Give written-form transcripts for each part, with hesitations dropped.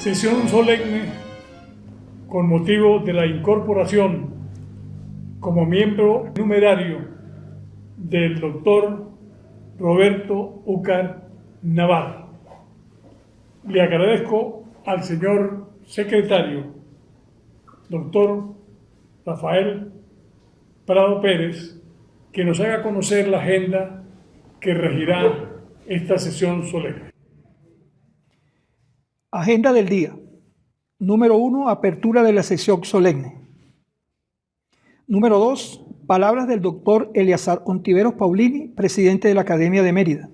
Sesión solemne con motivo de la incorporación como miembro numerario del doctor Roberto Úcar Navarro. Le agradezco al señor secretario, doctor Rafael Prado Pérez, que nos haga conocer la agenda que regirá esta sesión solemne. Agenda del día. Número 1, apertura de la sesión solemne. Número 2, palabras del doctor Eleazar Ontiveros Paulini, presidente de la Academia de Mérida.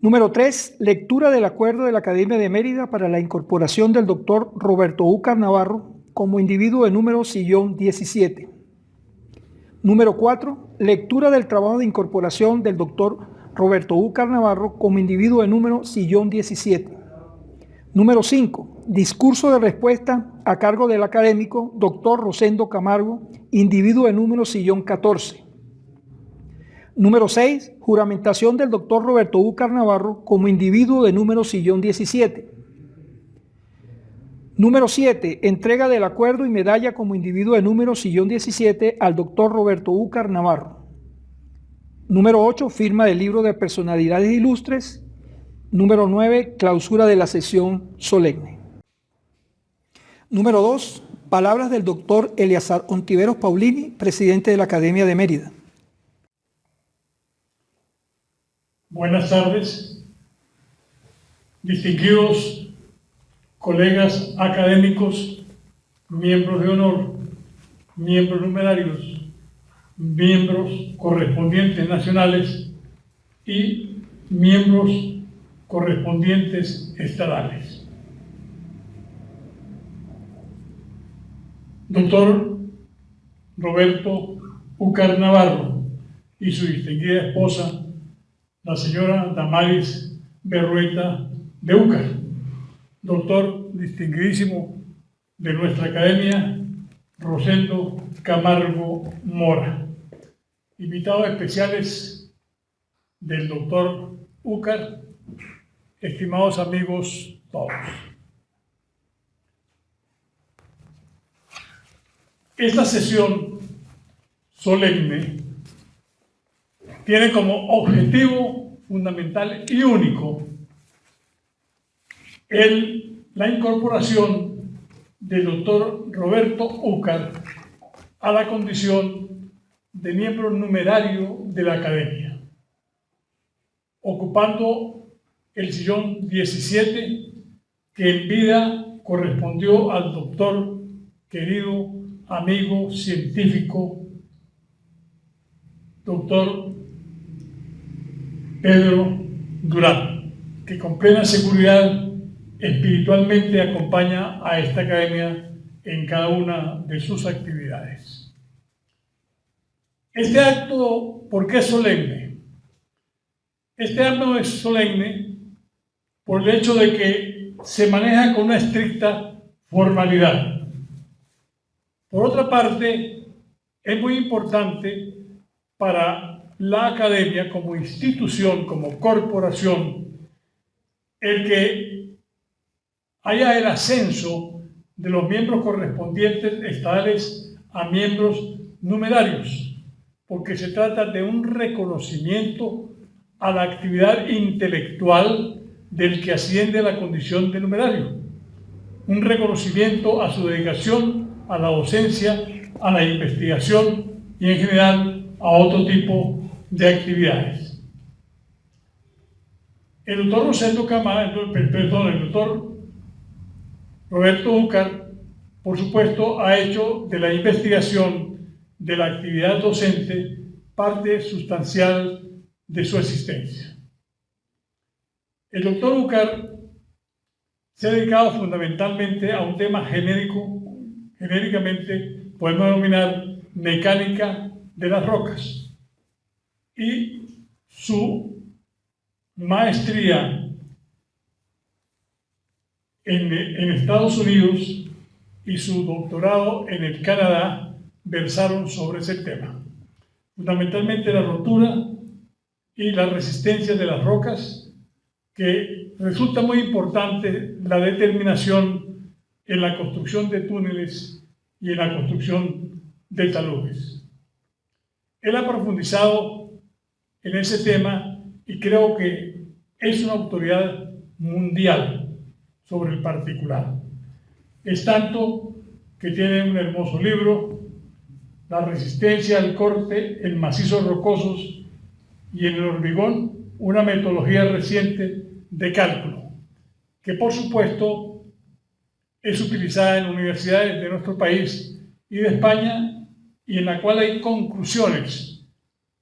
Número 3, lectura del acuerdo de la Academia de Mérida para la incorporación del doctor Roberto Úcar Navarro como individuo de número sillón 17. Número 4, lectura del trabajo de incorporación del doctor Roberto Úcar Navarro como individuo de número sillón 17. Número 5, discurso de respuesta a cargo del académico doctor Rosendo Camargo, individuo de número sillón 14. Número 6, juramentación del doctor Roberto Úcar Navarro como individuo de número sillón 17. Número 7, entrega del acuerdo y medalla como individuo de número sillón 17 al doctor Roberto Úcar Navarro. Número 8, firma del libro de personalidades ilustres. Número 9, clausura de la sesión solemne. Número 2, palabras del doctor Eleazar Ontiveros Paulini, presidente de la Academia de Mérida. Buenas tardes, distinguidos colegas académicos, miembros de honor, miembros numerarios, miembros correspondientes nacionales y miembros correspondientes estadales. Doctor Roberto Úcar Navarro y su distinguida esposa, la señora Damaris Berrueta de Úcar, doctor distinguidísimo de nuestra academia, Rosendo Camargo Mora, invitados especiales del doctor Úcar, estimados amigos todos. Esta sesión solemne tiene como objetivo fundamental y único la incorporación del doctor Roberto Úcar a la condición de miembro numerario de la Academia, ocupando el sillón 17 que en vida correspondió al doctor, querido amigo científico, doctor Pedro Durán, que con plena seguridad espiritualmente acompaña a esta academia en cada una de sus actividades. Este acto, ¿por qué es solemne? Este acto es solemne por el hecho de que se maneja con una estricta formalidad. Por otra parte, es muy importante para la academia como institución, como corporación, el que haya el ascenso de los miembros correspondientes estadales a miembros numerarios, porque se trata de un reconocimiento a la actividad intelectual del que asciende a la condición de numerario, un reconocimiento a su dedicación a la docencia, a la investigación y en general a otro tipo de actividades. El doctor Rosendo Camargo, el doctor Roberto Úcar, por supuesto, ha hecho de la investigación de la actividad docente parte sustancial de su existencia. El doctor Úcar se ha dedicado fundamentalmente a un tema genéricamente podemos denominar mecánica de las rocas, y su maestría en Estados Unidos y su doctorado en el Canadá versaron sobre ese tema. Fundamentalmente la rotura y la resistencia de las rocas que resulta muy importante la determinación en la construcción de túneles y en la construcción de taludes. Él ha profundizado en ese tema y creo que es una autoridad mundial sobre el particular. Es tanto que tiene un hermoso libro, La resistencia al corte en macizos rocosos y en el hormigón, una metodología reciente de cálculo, que por supuesto es utilizada en universidades de nuestro país y de España, y en la cual hay conclusiones,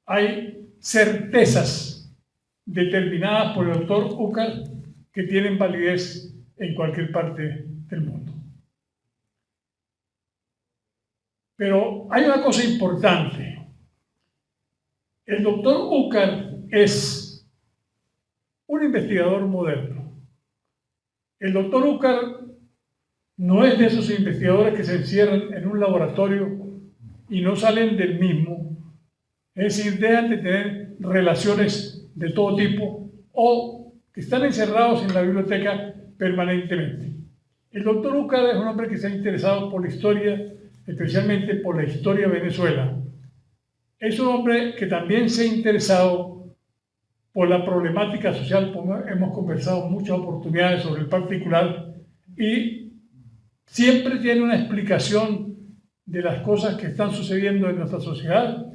hay certezas determinadas por el doctor Ucar que tienen validez en cualquier parte del mundo. Pero hay una cosa importante. El doctor Ucar es un investigador moderno. El doctor Ucar no es de esos investigadores que se encierran en un laboratorio y no salen del mismo. Es decir, dejan de tener relaciones de todo tipo o que están encerrados en la biblioteca permanentemente. El doctor Ucar es un hombre que se ha interesado por la historia, especialmente por la historia de Venezuela. Es un hombre que también se ha interesado por la problemática social, hemos conversado en muchas oportunidades sobre el particular, y siempre tiene una explicación de las cosas que están sucediendo en nuestra sociedad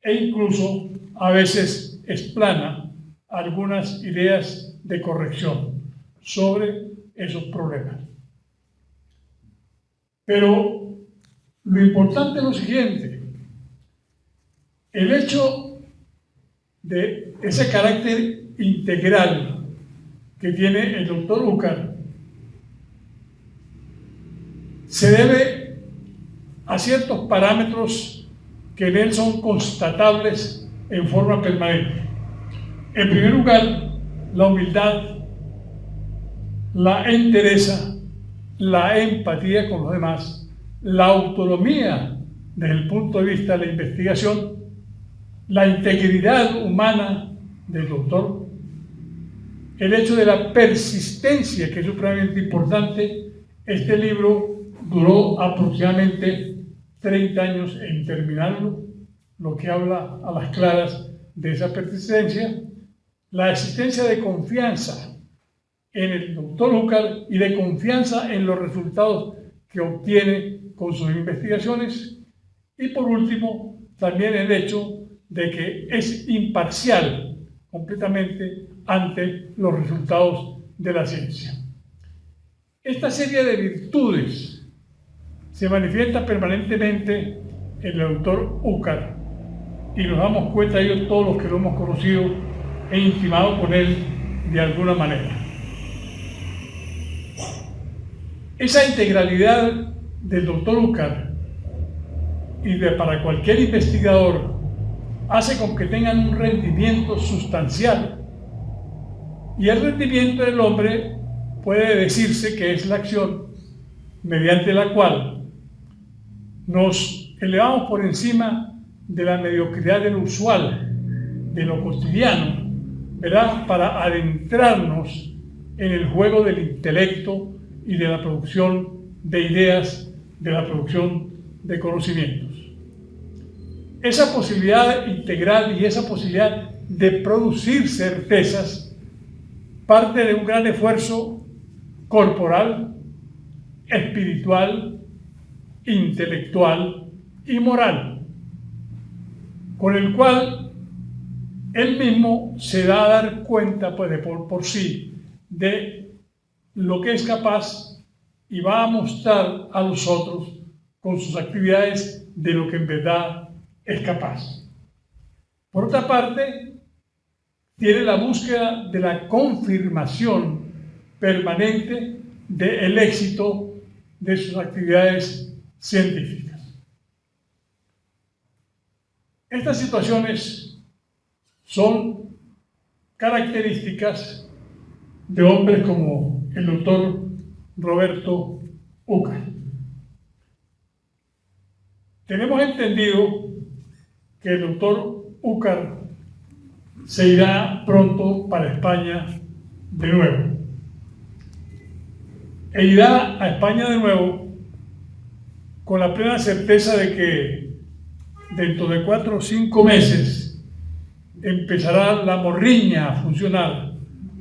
e incluso a veces explana algunas ideas de corrección sobre esos problemas. Pero lo importante es lo siguiente: el hecho de ese carácter integral que tiene el doctor Ucar se debe a ciertos parámetros que en él son constatables en forma permanente. En primer lugar, la humildad, la entereza, la empatía con los demás, la autonomía desde el punto de vista de la investigación, la integridad humana del doctor, el hecho de la persistencia, que es supremamente importante. Este libro duró aproximadamente 30 años en terminarlo, lo que habla a las claras de esa persistencia, la existencia de confianza en el doctor Ucar y de confianza en los resultados que obtiene con sus investigaciones, y por último también el hecho de que es imparcial completamente ante los resultados de la ciencia. Esta serie de virtudes se manifiesta permanentemente en el doctor Ucar y nos damos cuenta de ello todos los que lo hemos conocido e intimado con él de alguna manera. Esa integralidad del doctor Ucar y para cualquier investigador hace con que tengan un rendimiento sustancial. Y el rendimiento del hombre puede decirse que es la acción mediante la cual nos elevamos por encima de la mediocridad de lo usual, de lo cotidiano, ¿verdad?, para adentrarnos en el juego del intelecto y de la producción de ideas, de la producción de conocimientos. Esa posibilidad integral y esa posibilidad de producir certezas parte de un gran esfuerzo corporal, espiritual, intelectual y moral, con el cual él mismo se da a dar cuenta, pues, por sí de lo que es capaz y va a mostrar a los otros con sus actividades de lo que en verdad es capaz. Por otra parte, tiene la búsqueda de la confirmación permanente del éxito de sus actividades científicas. Estas situaciones son características de hombres como el doctor Roberto Ucar. Tenemos entendido que el doctor Ucar se irá pronto para España de nuevo. e irá a España de nuevo con la plena certeza de que dentro de 4 o 5 meses empezará la morriña a funcionar,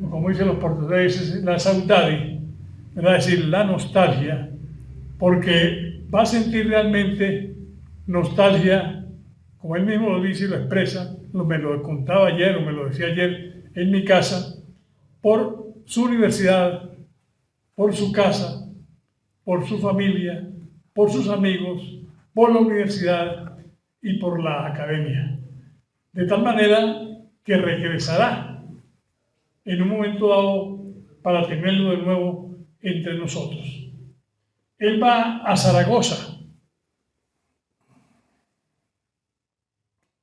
o como dicen los portugueses, la saudade, ¿verdad? Es decir, la nostalgia, porque va a sentir realmente nostalgia, como él mismo lo dice y lo expresa, me lo contaba ayer o me lo decía ayer en mi casa, por su universidad, por su casa, por su familia, por sus amigos, por la universidad y por la academia. De tal manera que regresará en un momento dado para tenerlo de nuevo entre nosotros. Él va a Zaragoza,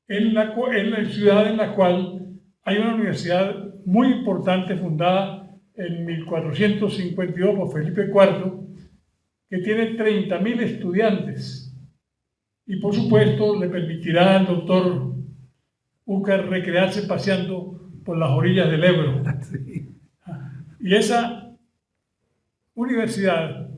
en la ciudad en la cual hay una universidad muy importante fundada en 1452 por Felipe IV, que tiene 30.000 estudiantes y por supuesto le permitirá al doctor Úcar recrearse paseando por las orillas del Ebro. Y esa universidad,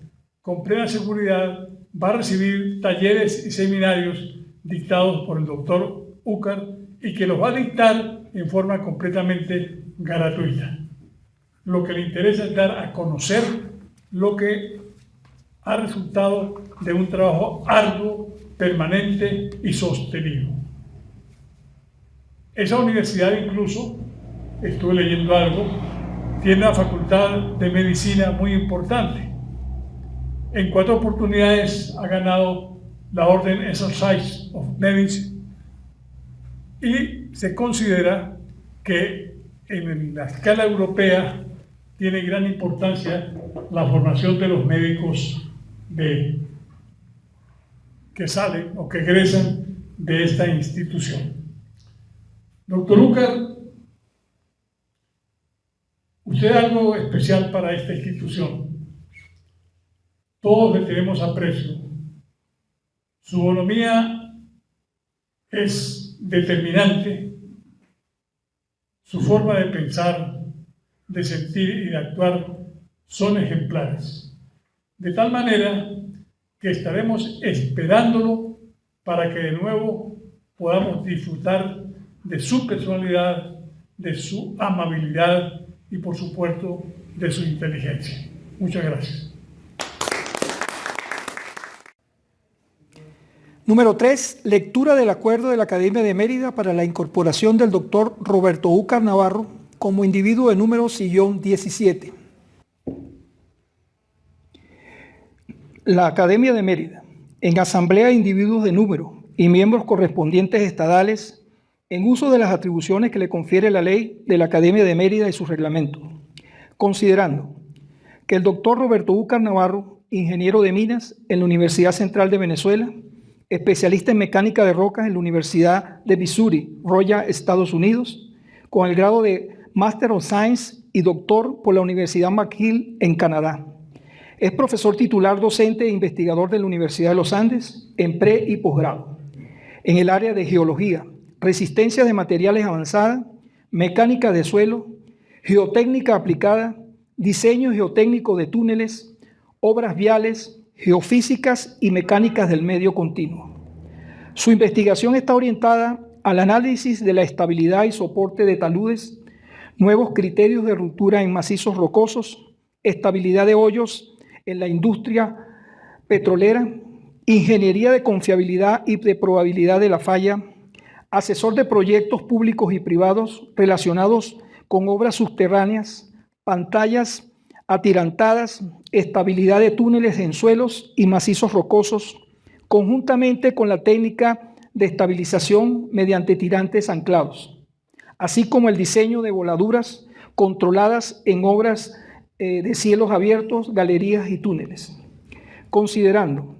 con plena seguridad, va a recibir talleres y seminarios dictados por el doctor Úcar y que los va a dictar en forma completamente gratuita. Lo que le interesa es dar a conocer lo que ha resultado de un trabajo arduo, permanente y sostenido. Esa universidad incluso, estuve leyendo algo, tiene una facultad de medicina muy importante. En 4 oportunidades ha ganado la Orden Exercise of Medicine y se considera que en la escala europea tiene gran importancia la formación de los médicos que salen o que egresan de esta institución. Doctor Úcar, usted es algo especial para esta institución. Todos le tenemos aprecio. Su bonomía es determinante. Su forma de pensar, de sentir y de actuar son ejemplares. De tal manera que estaremos esperándolo para que de nuevo podamos disfrutar de su personalidad, de su amabilidad y por supuesto de su inteligencia. Muchas gracias. Número 3. Lectura del acuerdo de la Academia de Mérida para la incorporación del doctor Roberto Úcar Navarro como individuo de número sillón 17. La Academia de Mérida, en asamblea de individuos de número y miembros correspondientes estadales, en uso de las atribuciones que le confiere la ley de la Academia de Mérida y sus reglamentos, considerando que el doctor Roberto Úcar Navarro, ingeniero de minas en la Universidad Central de Venezuela, especialista en mecánica de rocas en la Universidad de Missouri, Royal, Estados Unidos, con el grado de Master of Science y doctor por la Universidad McGill en Canadá. Es profesor titular docente e investigador de la Universidad de los Andes en pre y posgrado, en el área de geología, resistencia de materiales avanzada, mecánica de suelo, geotécnica aplicada, diseño geotécnico de túneles, obras viales, geofísicas y mecánicas del medio continuo. Su investigación está orientada al análisis de la estabilidad y soporte de taludes, nuevos criterios de ruptura en macizos rocosos, estabilidad de hoyos en la industria petrolera, ingeniería de confiabilidad y de probabilidad de la falla, asesor de proyectos públicos y privados relacionados con obras subterráneas, pantallas atirantadas, estabilidad de túneles en suelos y macizos rocosos, conjuntamente con la técnica de estabilización mediante tirantes anclados, así como el diseño de voladuras controladas en obras de cielos abiertos, galerías y túneles. Considerando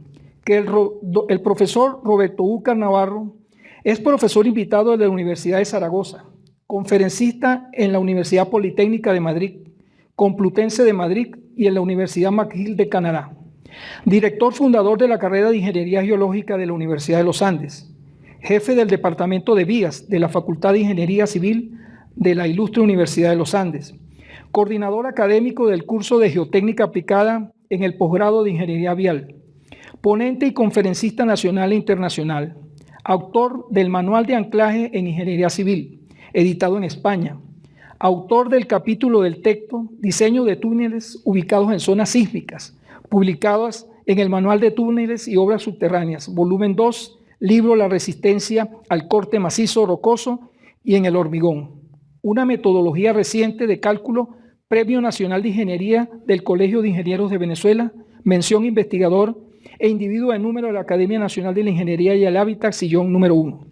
que el profesor Roberto Úcar Navarro es profesor invitado de la Universidad de Zaragoza, conferencista en la Universidad Politécnica de Madrid, Complutense de Madrid y en la Universidad McGill de Canadá, director fundador de la carrera de Ingeniería Geológica de la Universidad de los Andes, jefe del Departamento de Vías de la Facultad de Ingeniería Civil de la Ilustre Universidad de los Andes, coordinador académico del curso de Geotécnica Aplicada en el posgrado de Ingeniería Vial, ponente y conferencista nacional e internacional, autor del Manual de Anclaje en Ingeniería Civil, editado en España, autor del capítulo del texto Diseño de túneles ubicados en zonas sísmicas, publicadas en el Manual de Túneles y Obras Subterráneas, volumen 2, libro La resistencia al corte macizo rocoso y en el hormigón. Una metodología reciente de cálculo, Premio Nacional de Ingeniería del Colegio de Ingenieros de Venezuela, mención investigador e individuo de número de la Academia Nacional de la Ingeniería y el Hábitat, sillón número 1.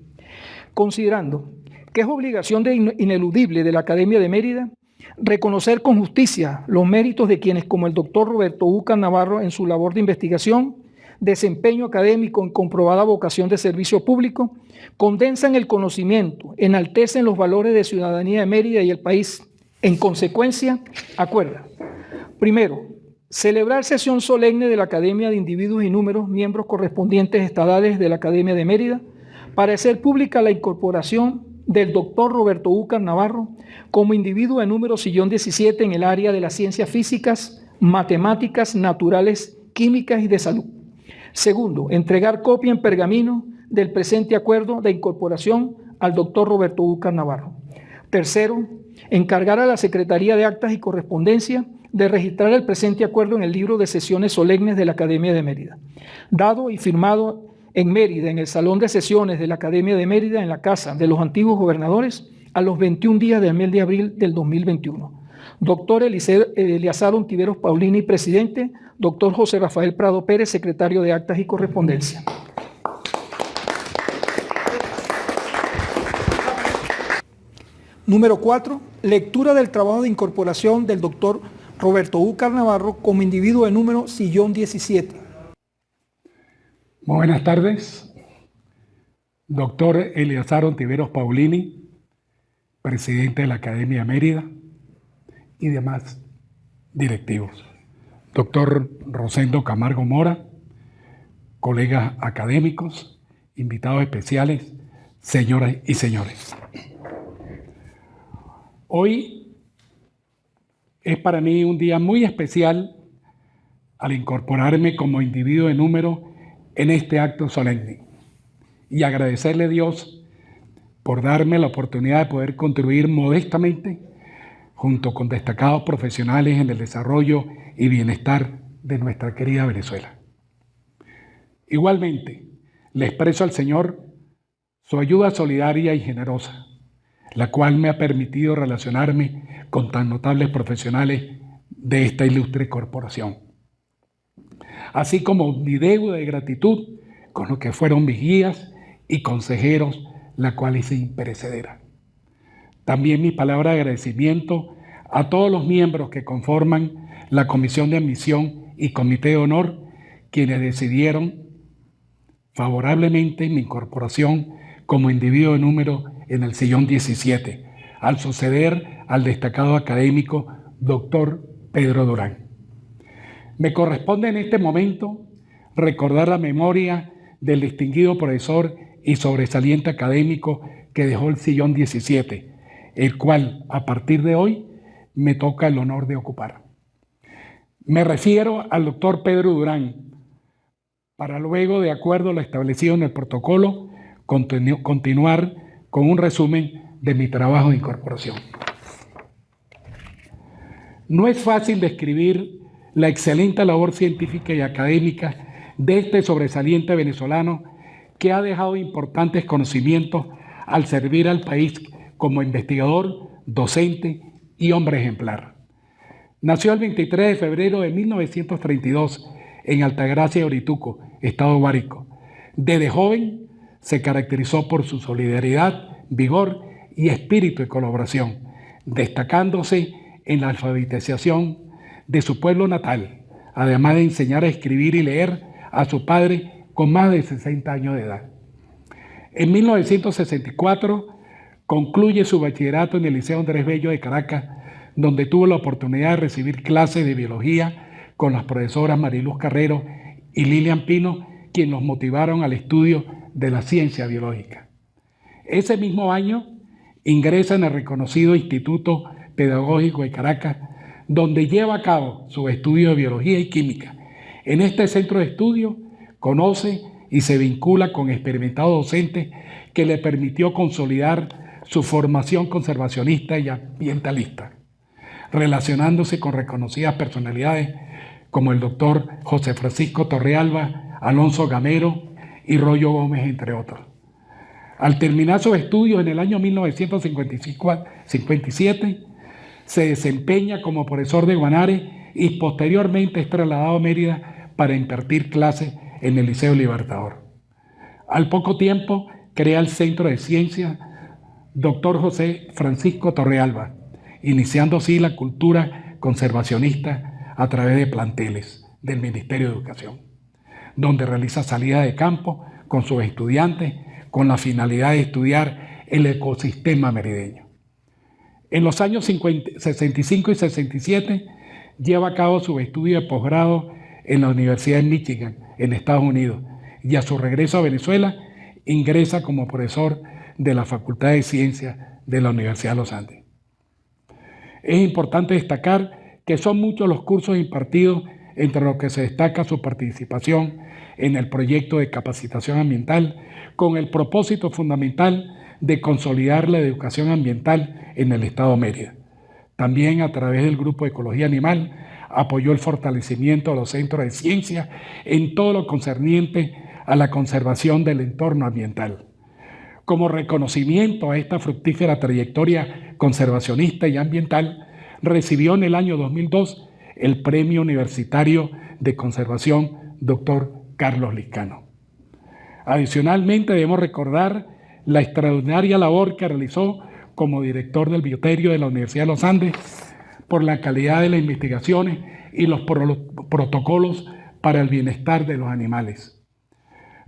Considerando que es obligación ineludible de la Academia de Mérida reconocer con justicia los méritos de quienes, como el doctor Roberto Úcar Navarro, en su labor de investigación, desempeño académico en comprobada vocación de servicio público, condensan el conocimiento, enaltecen los valores de ciudadanía de Mérida y el país. En consecuencia, acuerda: primero, celebrar sesión solemne de la Academia de Individuos y Números, miembros correspondientes estadales de la Academia de Mérida, para hacer pública la incorporación del doctor Roberto Úcar Navarro como individuo de número sillón 17 en el área de las ciencias físicas, matemáticas, naturales, químicas y de salud. Segundo, entregar copia en pergamino del presente acuerdo de incorporación al doctor Roberto Úcar Navarro. Tercero, encargar a la Secretaría de Actas y Correspondencia de registrar el presente acuerdo en el libro de sesiones solemnes de la Academia de Mérida, dado y firmado en Mérida, en el Salón de Sesiones de la Academia de Mérida, en la Casa de los Antiguos Gobernadores, a los 21 días del mes de abril del 2021. Doctor Eleazar Ontiveros Paulini, presidente. Doctor José Rafael Prado Pérez, secretario de Actas y Correspondencia. Número 4. Lectura del trabajo de incorporación del doctor Roberto Úcar Navarro como individuo de número sillón 17. Muy buenas tardes. Doctor Eleazar Ontiveros Paulini, presidente de la Academia de Mérida y demás directivos. Doctor Rosendo Camargo Mora, colegas académicos, invitados especiales, señoras y señores. Hoy es para mí un día muy especial al incorporarme como individuo de número en este acto solemne y agradecerle a Dios por darme la oportunidad de poder contribuir modestamente junto con destacados profesionales en el desarrollo y bienestar de nuestra querida Venezuela. Igualmente, le expreso al Señor su ayuda solidaria y generosa, la cual me ha permitido relacionarme con tan notables profesionales de esta ilustre corporación, así como mi deuda de gratitud con los que fueron mis guías y consejeros, la cual es imperecedera. También mi palabra de agradecimiento a todos los miembros que conforman la Comisión de Admisión y Comité de Honor, quienes decidieron favorablemente mi incorporación como individuo de número en el sillón 17, al suceder al destacado académico doctor Pedro Durán. Me corresponde en este momento recordar la memoria del distinguido profesor y sobresaliente académico que dejó el sillón 17, el cual a partir de hoy me toca el honor de ocupar. Me refiero al doctor Pedro Durán, para luego, de acuerdo a lo establecido en el protocolo, continuar con un resumen de mi trabajo de incorporación. No es fácil describir la excelente labor científica y académica de este sobresaliente venezolano que ha dejado importantes conocimientos al servir al país como investigador, docente y hombre ejemplar. Nació el 23 de febrero de 1932 en Altagracia de Orituco, estado Guárico. Desde joven se caracterizó por su solidaridad, vigor y espíritu de colaboración, destacándose en la alfabetización de su pueblo natal, además de enseñar a escribir y leer a su padre con más de 60 años de edad. En 1964 concluye su bachillerato en el Liceo Andrés Bello de Caracas, donde tuvo la oportunidad de recibir clases de biología con las profesoras Mariluz Carrero y Lilian Pino, quienes los motivaron al estudio de la ciencia biológica. Ese mismo año ingresa en el reconocido Instituto Pedagógico de Caracas, donde lleva a cabo sus estudios de biología y química, En este centro de estudio conoce y se vincula con experimentados docentes que le permitió consolidar su formación conservacionista y ambientalista, relacionándose con reconocidas personalidades como el doctor José Francisco Torrealba, Alonso Gamero y Rollo Gómez, entre otros. Al terminar sus estudios en el año 1957, se desempeña como profesor de Guanare y posteriormente es trasladado a Mérida para impartir clases en el Liceo Libertador. Al poco tiempo crea el Centro de Ciencias Dr. José Francisco Torrealba, iniciando así la cultura conservacionista a través de planteles del Ministerio de Educación, donde realiza salidas de campo con sus estudiantes con la finalidad de estudiar el ecosistema merideño. En los años 65 y 67 lleva a cabo su estudio de posgrado en la Universidad de Michigan, en Estados Unidos, y a su regreso a Venezuela ingresa como profesor de la Facultad de Ciencias de la Universidad de los Andes. Es importante destacar que son muchos los cursos impartidos, entre los que se destaca su participación en el proyecto de capacitación ambiental, con el propósito fundamental de consolidar la educación ambiental en el Estado Mérida. También a través del Grupo de Ecología Animal apoyó el fortalecimiento de los centros de ciencia en todo lo concerniente a la conservación del entorno ambiental. Como reconocimiento a esta fructífera trayectoria conservacionista y ambiental, recibió en el año 2002 el Premio Universitario de Conservación Dr. Carlos Liscano. Adicionalmente, debemos recordar la extraordinaria labor que realizó como director del Bioterio de la Universidad de los Andes por la calidad de las investigaciones y los protocolos para el bienestar de los animales.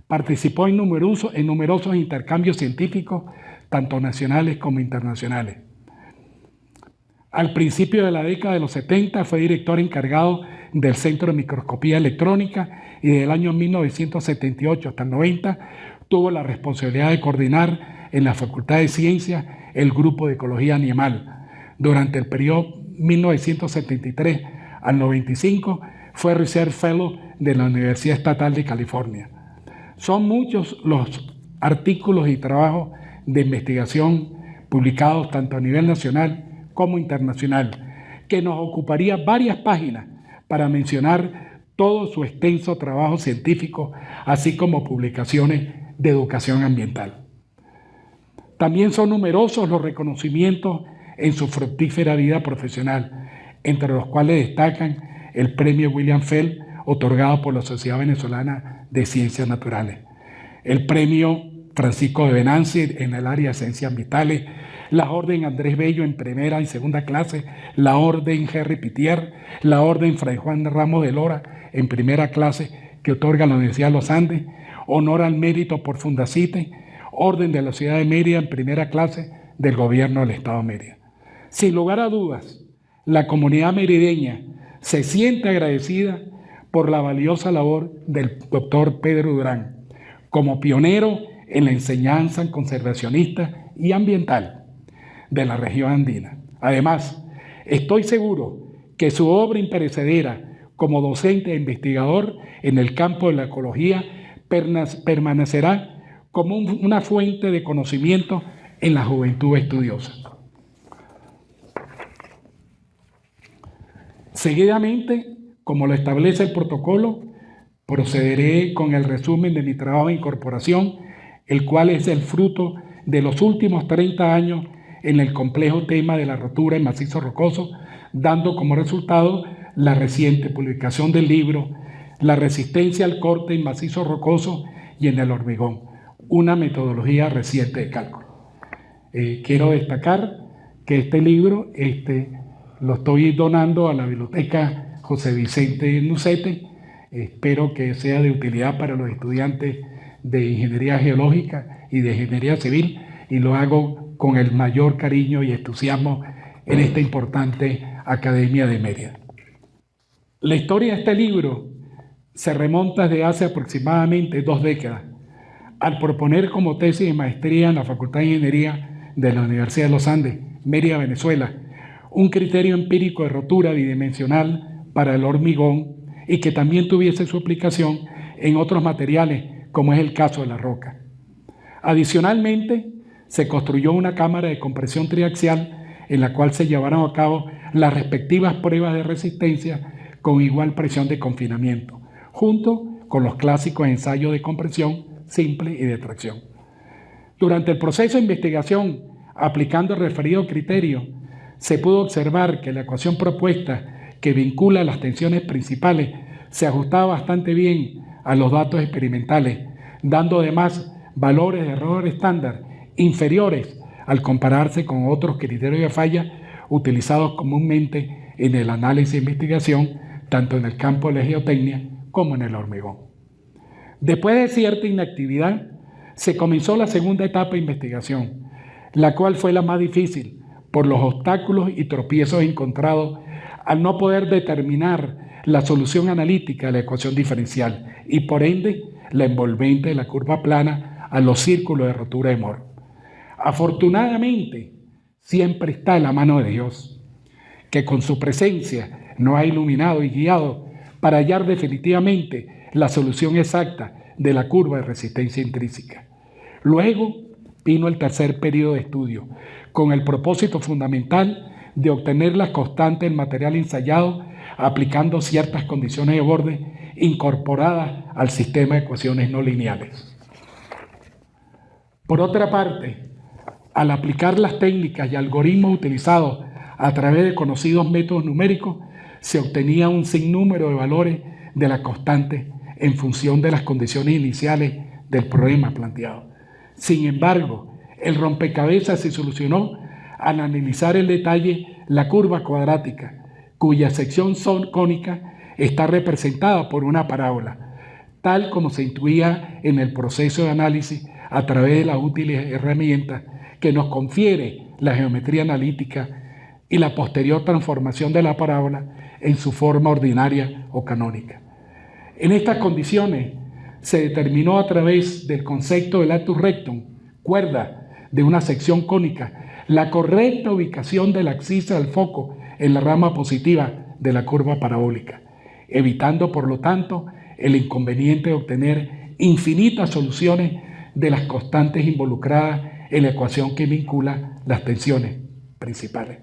Participó en numerosos intercambios científicos, tanto nacionales como internacionales. Al principio de la década de los 70 fue director encargado del Centro de Microscopía Electrónica y desde el año 1978 hasta el 90 tuvo la responsabilidad de coordinar en la Facultad de Ciencias el Grupo de Ecología Animal. Durante el periodo 1973 al 95 fue Research Fellow de la Universidad Estatal de California. Son muchos los artículos y trabajos de investigación publicados tanto a nivel nacional como internacional, que nos ocuparía varias páginas para mencionar todo su extenso trabajo científico, así como publicaciones de educación ambiental. También son numerosos los reconocimientos en su fructífera vida profesional, entre los cuales destacan el Premio William Feld, otorgado por la Sociedad Venezolana de Ciencias Naturales, el Premio Francisco de Venanci en el área de Ciencias Ambientales, la Orden Andrés Bello en primera y segunda clase, la Orden Henry Pitier, la Orden Fray Juan Ramos de Lora en primera clase que otorga la Universidad de los Andes, Honor al Mérito por Fundacite, Orden de la Ciudad de Mérida en primera clase del Gobierno del Estado de Mérida. Sin lugar a dudas, la comunidad merideña se siente agradecida por la valiosa labor del doctor Pedro Durán, como pionero en la enseñanza conservacionista y ambiental de la región andina. Además, estoy seguro que su obra imperecedera como docente e investigador en el campo de la ecología permanecerá como una fuente de conocimiento en la juventud estudiosa. Seguidamente, como lo establece el protocolo, procederé con el resumen de mi trabajo de incorporación, el cual es el fruto de los últimos 30 años en el complejo tema de la rotura en macizo rocoso, dando como resultado la reciente publicación del libro La resistencia al corte en macizo rocoso y en el hormigón, una metodología reciente de cálculo. Quiero destacar que este libro lo estoy donando a la Biblioteca José Vicente Nucete. Espero que sea de utilidad para los estudiantes de Ingeniería Geológica y de Ingeniería Civil, y lo hago con el mayor cariño y entusiasmo en esta importante Academia de Mérida. La historia de este libro se remonta desde hace aproximadamente 2 décadas, al proponer como tesis de maestría en la Facultad de Ingeniería de la Universidad de los Andes, Mérida, Venezuela, un criterio empírico de rotura bidimensional para el hormigón y que también tuviese su aplicación en otros materiales, como es el caso de la roca. Adicionalmente, se construyó una cámara de compresión triaxial en la cual se llevaron a cabo las respectivas pruebas de resistencia con igual presión de confinamiento, junto con los clásicos ensayos de compresión simple y de tracción. Durante el proceso de investigación, aplicando el referido criterio, se pudo observar que la ecuación propuesta que vincula las tensiones principales se ajustaba bastante bien a los datos experimentales, dando además valores de error estándar inferiores al compararse con otros criterios de falla utilizados comúnmente en el análisis de investigación, tanto en el campo de la geotecnia como en el hormigón. Después de cierta inactividad, se comenzó la segunda etapa de investigación, la cual fue la más difícil por los obstáculos y tropiezos encontrados al no poder determinar la solución analítica de la ecuación diferencial y por ende la envolvente de la curva plana a los círculos de rotura de Moore. Afortunadamente, siempre está en la mano de Dios, que con su presencia nos ha iluminado y guiado para hallar definitivamente la solución exacta de la curva de resistencia intrínseca. Luego vino el tercer periodo de estudio, con el propósito fundamental de obtener las constantes del material ensayado aplicando ciertas condiciones de borde incorporadas al sistema de ecuaciones no lineales. Por otra parte, al aplicar las técnicas y algoritmos utilizados a través de conocidos métodos numéricos, se obtenía un sinnúmero de valores de la constante en función de las condiciones iniciales del problema planteado. Sin embargo, el rompecabezas se solucionó al analizar en detalle la curva cuadrática, cuya sección cónica está representada por una parábola, tal como se intuía en el proceso de análisis a través de las útiles herramientas que nos confiere la geometría analítica y la posterior transformación de la parábola en su forma ordinaria o canónica. En estas condiciones se determinó a través del concepto del latus rectum, cuerda de una sección cónica, la correcta ubicación de la axis del foco en la rama positiva de la curva parabólica, evitando por lo tanto el inconveniente de obtener infinitas soluciones de las constantes involucradas en la ecuación que vincula las tensiones principales.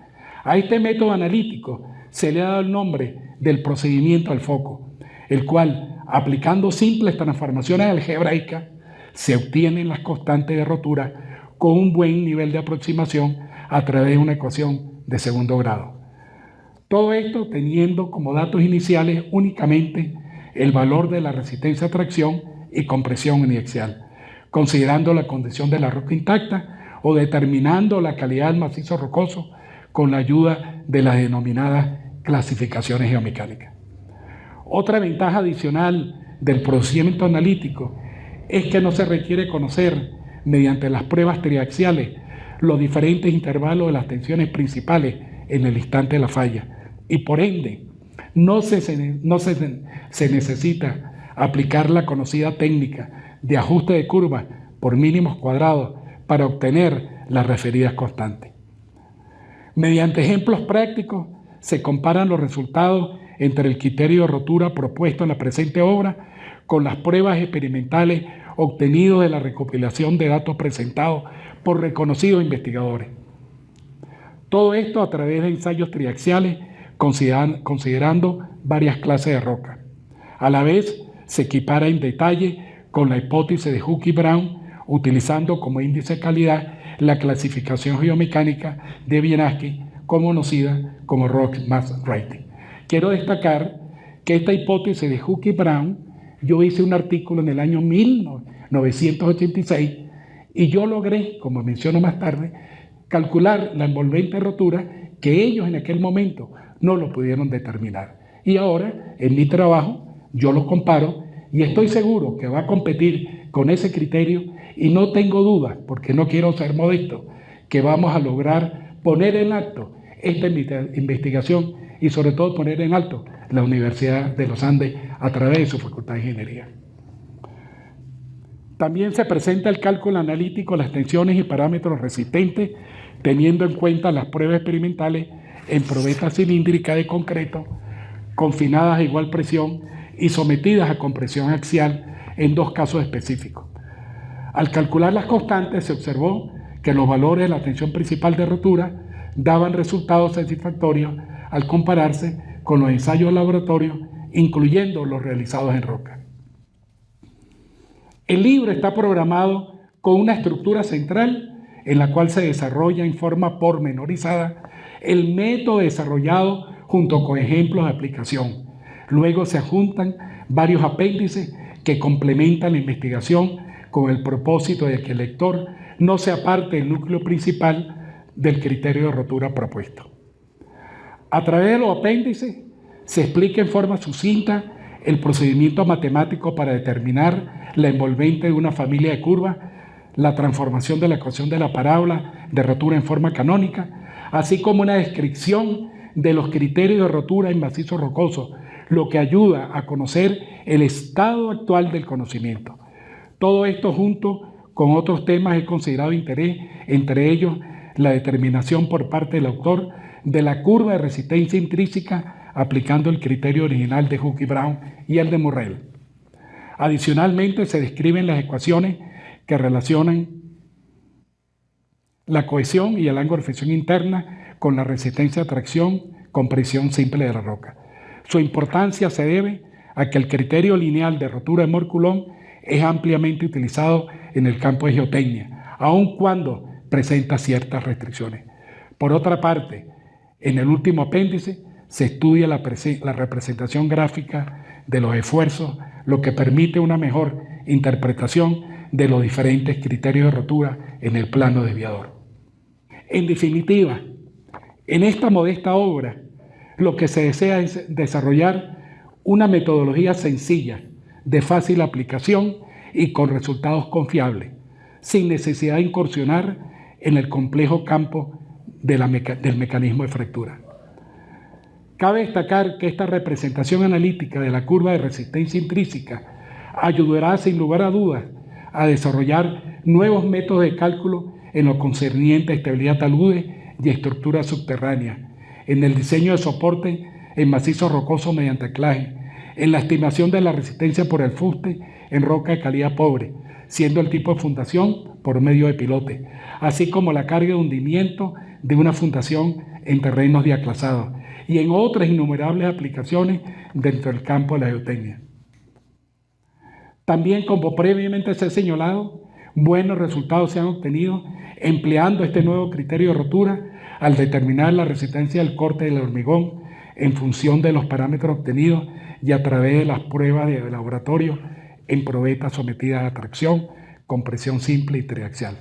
A este método analítico se le ha dado el nombre del procedimiento al foco, el cual, aplicando simples transformaciones algebraicas, se obtienen las constantes de rotura con un buen nivel de aproximación a través de una ecuación de segundo grado. Todo esto teniendo como datos iniciales únicamente el valor de la resistencia a tracción y compresión uniaxial, considerando la condición de la roca intacta o determinando la calidad del macizo rocoso con la ayuda de las denominadas clasificaciones geomecánicas. Otra ventaja adicional del procedimiento analítico es que no se requiere conocer, mediante las pruebas triaxiales, los diferentes intervalos de las tensiones principales en el instante de la falla y por ende no se necesita aplicar la conocida técnica de ajuste de curva por mínimos cuadrados para obtener las referidas constantes. Mediante ejemplos prácticos se comparan los resultados entre el criterio de rotura propuesto en la presente obra con las pruebas experimentales obtenidas de la recopilación de datos presentados por reconocidos investigadores. Todo esto a través de ensayos triaxiales considerando varias clases de roca. A la vez se equipara en detalle con la hipótesis de Hooke y Brown, utilizando como índice de calidad la clasificación geomecánica de Wieniawski, conocida como Rock Mass Rating. Quiero destacar que esta hipótesis de Hooke y Brown, yo hice un artículo en el año 1986 y yo logré, como menciono más tarde, calcular la envolvente rotura que ellos en aquel momento no lo pudieron determinar. Y ahora, en mi trabajo, yo lo comparo y estoy seguro que va a competir con ese criterio y no tengo dudas, porque no quiero ser modesto, que vamos a lograr poner en alto esta investigación y sobre todo poner en alto la Universidad de los Andes a través de su Facultad de Ingeniería. También se presenta el cálculo analítico de las tensiones y parámetros resistentes, teniendo en cuenta las pruebas experimentales en probeta cilíndrica de concreto confinadas a igual presión y sometidas a compresión axial en 2 casos específicos. Al calcular las constantes se observó que los valores de la tensión principal de rotura daban resultados satisfactorios al compararse con los ensayos de laboratorio, incluyendo los realizados en roca. El libro está programado con una estructura central en la cual se desarrolla en forma pormenorizada el método desarrollado junto con ejemplos de aplicación. Luego se adjuntan varios apéndices que complementan la investigación con el propósito de que el lector no se aparte del núcleo principal del criterio de rotura propuesto. A través de los apéndices se explica en forma sucinta el procedimiento matemático para determinar la envolvente de una familia de curvas, la transformación de la ecuación de la parábola de rotura en forma canónica, así como una descripción de los criterios de rotura en macizo rocoso, lo que ayuda a conocer el estado actual del conocimiento. Todo esto junto con otros temas es considerado de interés, entre ellos la determinación por parte del autor de la curva de resistencia intrínseca aplicando el criterio original de Hooke y Brown y el de Morrell. Adicionalmente se describen las ecuaciones que relacionan la cohesión y el ángulo de fricción interna con la resistencia de tracción con presión simple de la roca. Su importancia se debe a que el criterio lineal de rotura de Mohr-Coulomb es ampliamente utilizado en el campo de geotecnia, aun cuando presenta ciertas restricciones. Por otra parte, en el último apéndice se estudia la representación gráfica de los esfuerzos, lo que permite una mejor interpretación de los diferentes criterios de rotura en el plano desviador. En definitiva, en esta modesta obra, lo que se desea es desarrollar una metodología sencilla, de fácil aplicación y con resultados confiables, sin necesidad de incursionar en el complejo campo del mecanismo de fractura. Cabe destacar que esta representación analítica de la curva de resistencia intrínseca ayudará sin lugar a dudas a desarrollar nuevos métodos de cálculo en lo concerniente a estabilidad taludes y estructura subterránea, en el diseño de soporte en macizo rocoso mediante anclaje, en la estimación de la resistencia por el fuste en roca de calidad pobre, siendo el tipo de fundación por medio de pilote, así como la carga de hundimiento de una fundación en terrenos diaclasados y en otras innumerables aplicaciones dentro del campo de la geotecnia. También, como previamente se ha señalado, buenos resultados se han obtenido empleando este nuevo criterio de rotura al determinar la resistencia del corte del hormigón en función de los parámetros obtenidos y a través de las pruebas de laboratorio en probetas sometidas a tracción, compresión simple y triaxial.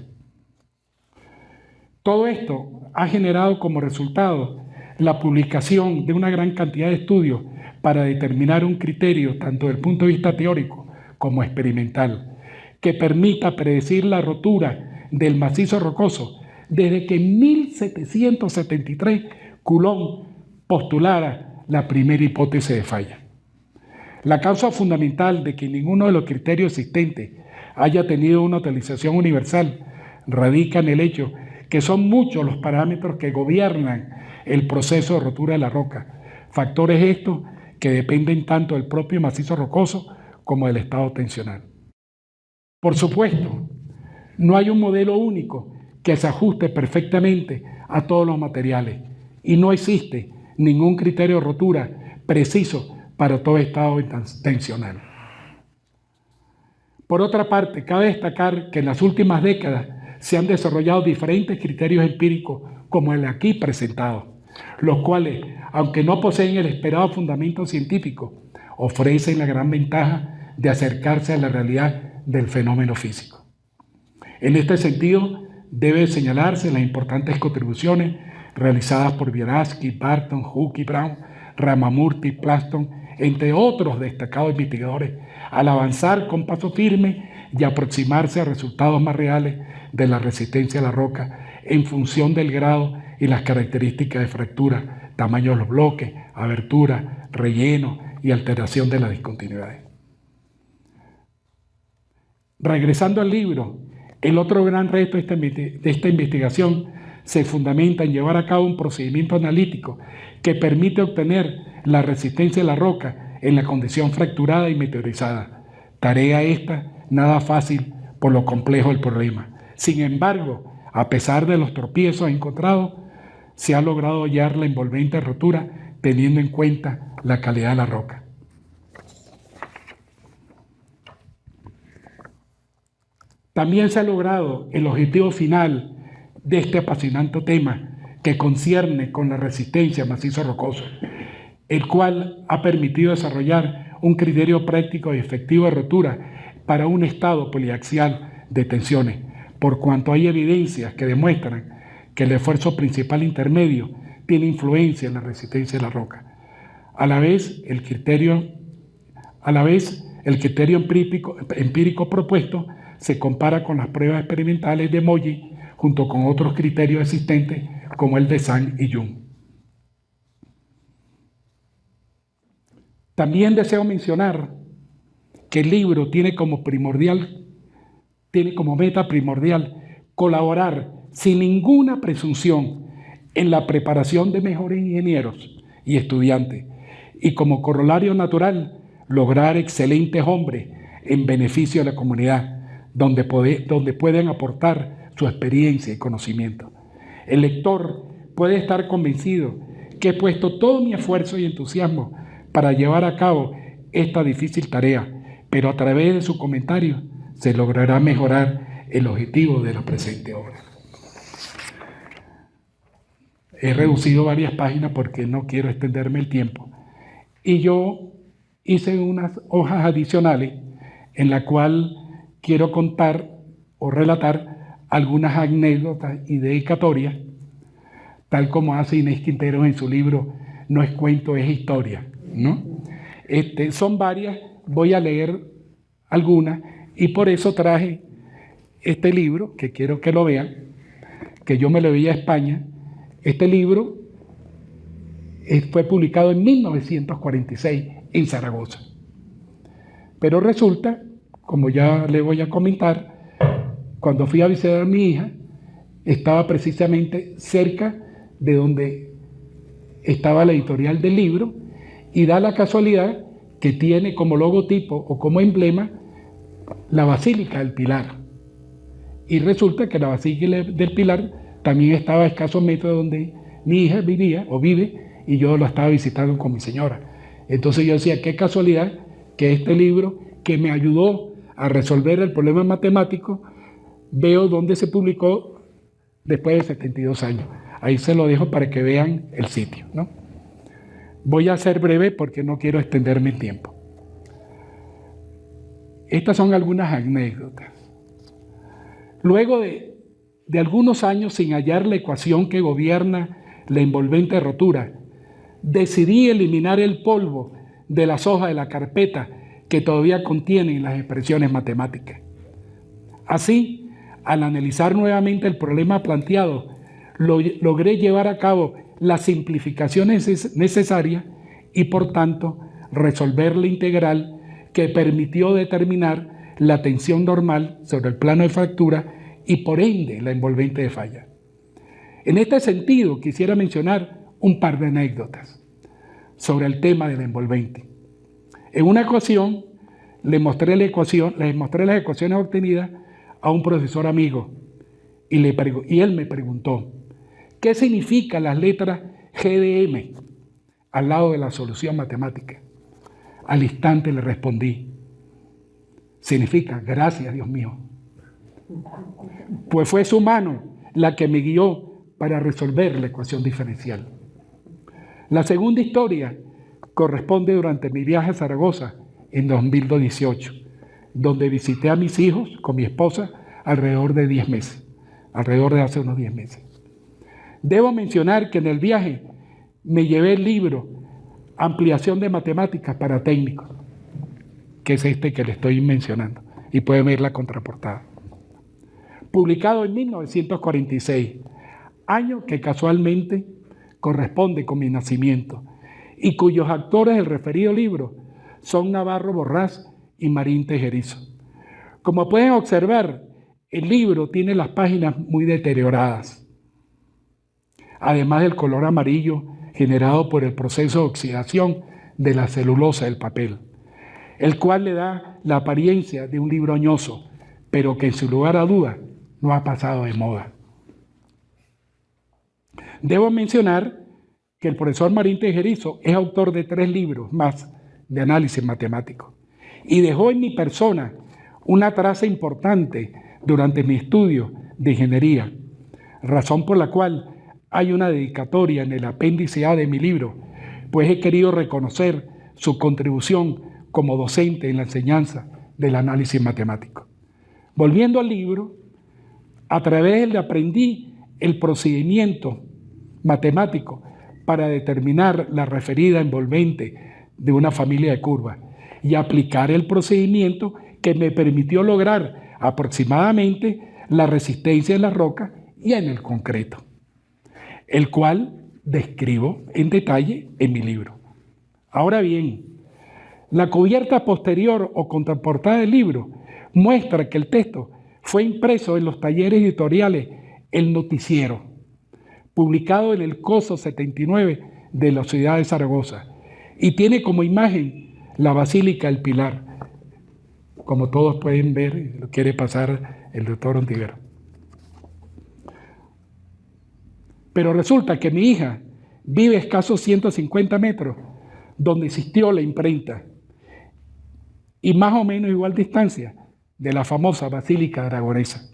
Todo esto ha generado como resultado la publicación de una gran cantidad de estudios para determinar un criterio tanto desde el punto de vista teórico como experimental, que permita predecir la rotura del macizo rocoso desde que en 1773 Coulomb postulara la primera hipótesis de falla. La causa fundamental de que ninguno de los criterios existentes haya tenido una utilización universal radica en el hecho que son muchos los parámetros que gobiernan el proceso de rotura de la roca, factores estos que dependen tanto del propio macizo rocoso como del estado tensional. Por supuesto, no hay un modelo único que se ajuste perfectamente a todos los materiales y no existe ningún criterio de rotura preciso para todo estado tensional. Por otra parte, cabe destacar que en las últimas décadas se han desarrollado diferentes criterios empíricos como el aquí presentado, los cuales, aunque no poseen el esperado fundamento científico, ofrecen la gran ventaja de acercarse a la realidad del fenómeno físico. En este sentido, debe señalarse las importantes contribuciones realizadas por Bieransky, Barton, Hooke y Brown, Ramamurti, Plaston, entre otros destacados investigadores, al avanzar con paso firme y aproximarse a resultados más reales de la resistencia a la roca en función del grado y las características de fractura, tamaño de los bloques, abertura, relleno y alteración de las discontinuidades. Regresando al libro, el otro gran reto de esta investigación se fundamenta en llevar a cabo un procedimiento analítico que permite obtener la resistencia de la roca en la condición fracturada y meteorizada. Tarea esta nada fácil por lo complejo del problema. Sin embargo, a pesar de los tropiezos encontrados, se ha logrado hallar la envolvente rotura teniendo en cuenta la calidad de la roca. También se ha logrado el objetivo final de este apasionante tema que concierne con la resistencia a macizo rocoso, el cual ha permitido desarrollar un criterio práctico y efectivo de rotura para un estado poliaxial de tensiones, por cuanto hay evidencias que demuestran que el esfuerzo principal intermedio tiene influencia en la resistencia de la roca. A la vez, el criterio empírico propuesto se compara con las pruebas experimentales de Molly junto con otros criterios existentes como el de Zhang y Jung. También deseo mencionar que el libro tiene como meta primordial colaborar sin ninguna presunción en la preparación de mejores ingenieros y estudiantes y como corolario natural lograr excelentes hombres en beneficio de la comunidad donde pueden aportar su experiencia y conocimiento. El lector puede estar convencido que he puesto todo mi esfuerzo y entusiasmo para llevar a cabo esta difícil tarea, pero a través de su comentario se logrará mejorar el objetivo de la presente obra. He reducido varias páginas porque no quiero extenderme el tiempo. Y yo hice unas hojas adicionales en la cual quiero contar o relatar algunas anécdotas y dedicatorias, tal como hace Inés Quintero en su libro No es cuento, es historia, ¿no? Son varias, voy a leer algunas y por eso traje este libro, que quiero que lo vean, que yo me lo vi a España. Este libro fue publicado en 1946 en Zaragoza. Pero resulta, como ya le voy a comentar, cuando fui a visitar a mi hija, estaba precisamente cerca de donde estaba la editorial del libro y da la casualidad que tiene como logotipo o como emblema la Basílica del Pilar. Y resulta que la Basílica del Pilar también estaba a escasos metros de donde mi hija vivía o vive y yo la estaba visitando con mi señora. Entonces yo decía, qué casualidad que este libro que me ayudó a resolver el problema matemático, veo dónde se publicó después de 72 años. Ahí se lo dejo para que vean el sitio, ¿no? Voy a ser breve porque no quiero extenderme el tiempo. Estas son algunas anécdotas. Luego de algunos años sin hallar la ecuación que gobierna la envolvente rotura, decidí eliminar el polvo de las hojas de la carpeta que todavía contienen las expresiones matemáticas. Así, al analizar nuevamente el problema planteado, logré llevar a cabo las simplificaciones necesarias y, por tanto, resolver la integral que permitió determinar la tensión normal sobre el plano de fractura y, por ende, la envolvente de falla. En este sentido, quisiera mencionar un par de anécdotas sobre el tema de la envolvente. En una ocasión, les mostré las ecuaciones obtenidas a un profesor amigo y él me preguntó, ¿qué significan las letras GDM al lado de la solución matemática? Al instante le respondí, significa gracias, Dios mío. Pues fue su mano la que me guió para resolver la ecuación diferencial. La segunda historia corresponde durante mi viaje a Zaragoza en 2018, donde visité a mis hijos con mi esposa alrededor de hace unos 10 meses. Debo mencionar que en el viaje me llevé el libro Ampliación de Matemáticas para Técnicos, que es este que le estoy mencionando, y pueden ver la contraportada. Publicado en 1946, año que casualmente corresponde con mi nacimiento, y cuyos autores del referido libro son Navarro Borrás y Marín Tejerizo. Como pueden observar, el libro tiene las páginas muy deterioradas. además del color amarillo generado por el proceso de oxidación de la celulosa del papel, el cual le da la apariencia de un libro añoso, pero que sin lugar a duda no ha pasado de moda. Debo mencionar que el profesor Marín Tejerizo es autor de 3 libros más de análisis matemático y dejó en mi persona una traza importante durante mi estudio de ingeniería, razón por la cual hay una dedicatoria en el apéndice A de mi libro, pues he querido reconocer su contribución como docente en la enseñanza del análisis matemático. Volviendo al libro, a través de él aprendí el procedimiento matemático para determinar la referida envolvente de una familia de curvas y aplicar el procedimiento que me permitió lograr aproximadamente la resistencia en la roca y en el concreto, el cual describo en detalle en mi libro. Ahora bien, la cubierta posterior o contraportada del libro muestra que el texto fue impreso en los talleres editoriales El Noticiero, publicado en el COSO 79 de la ciudad de Zaragoza, y tiene como imagen la Basílica del Pilar, como todos pueden ver, lo quiere pasar el doctor Ontiveros. Pero resulta que mi hija vive a escasos 150 metros donde existió la imprenta y más o menos igual distancia de la famosa Basílica Aragonesa.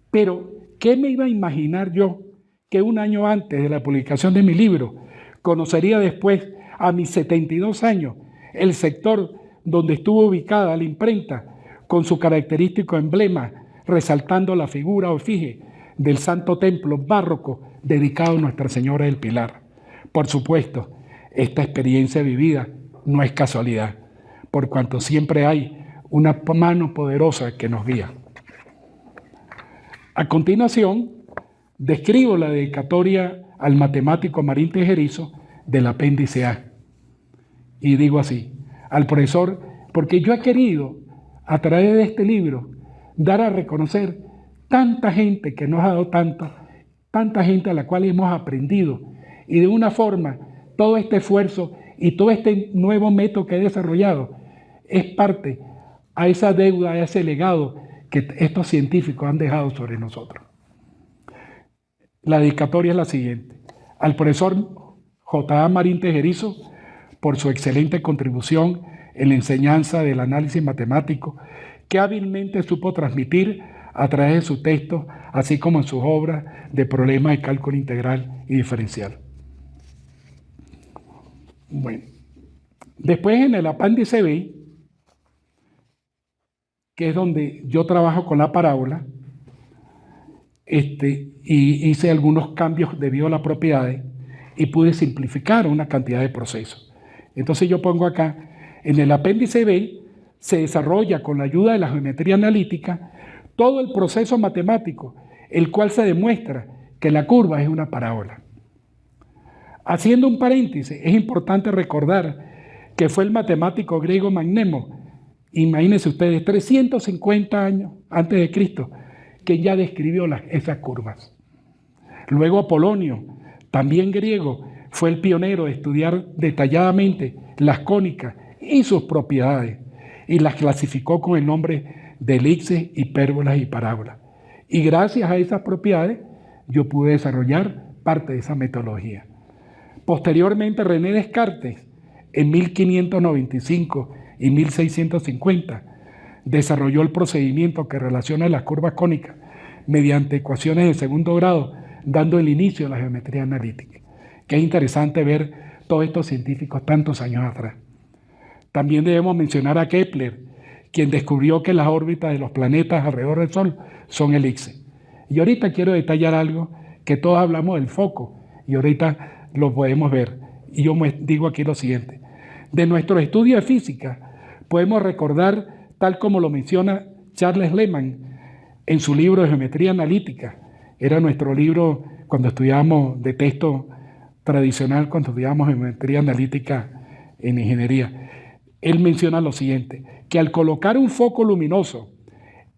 Pero, ¿qué me iba a imaginar yo que un año antes de la publicación de mi libro conocería después, a mis 72 años, el sector donde estuvo ubicada la imprenta con su característico emblema resaltando la figura o efigie del santo templo barroco dedicado a Nuestra Señora del Pilar? Por supuesto, esta experiencia vivida no es casualidad, por cuanto siempre hay una mano poderosa que nos guía. A continuación, describo la dedicatoria al matemático Marín Tejerizo del apéndice A. Y digo así, al profesor, porque yo he querido, a través de este libro, dar a reconocer tanta gente que nos ha dado tanto, tanta gente a la cual hemos aprendido, y de una forma, todo este esfuerzo y todo este nuevo método que he desarrollado es parte a esa deuda, a ese legado que estos científicos han dejado sobre nosotros. La dedicatoria es la siguiente: al profesor J.A. Marín Tejerizo, por su excelente contribución en la enseñanza del análisis matemático, que hábilmente supo transmitir a través de su texto, así como en sus obras de problemas de cálculo integral y diferencial. Bueno, después en el apéndice B, que es donde yo trabajo con la parábola, y hice algunos cambios debido a las propiedades y pude simplificar una cantidad de procesos. Entonces yo pongo acá, en el apéndice B se desarrolla con la ayuda de la geometría analítica todo el proceso matemático, el cual se demuestra que la curva es una parábola. Haciendo un paréntesis, es importante recordar que fue el matemático griego Magnemo, imagínense ustedes, 350 años antes de Cristo, que ya describió esas curvas. Luego Apolonio, también griego, fue el pionero de estudiar detalladamente las cónicas y sus propiedades, y las clasificó con el nombre de elipses, hipérbolas y parábolas. Y gracias a esas propiedades, yo pude desarrollar parte de esa metodología. Posteriormente, René Descartes, en 1595 y 1650, desarrolló el procedimiento que relaciona las curvas cónicas mediante ecuaciones de segundo grado, dando el inicio a la geometría analítica. Que es interesante ver todos estos científicos tantos años atrás. También debemos mencionar a Kepler, quien descubrió que las órbitas de los planetas alrededor del Sol son elipses. Y ahorita quiero detallar algo que todos hablamos del foco, y ahorita lo podemos ver. Y yo digo aquí lo siguiente: de nuestro estudio de física podemos recordar, tal como lo menciona Charles Lehmann en su libro de geometría analítica. Era nuestro libro cuando estudiábamos de texto tradicional, cuando estudiábamos geometría analítica en ingeniería. Él menciona lo siguiente, que al colocar un foco luminoso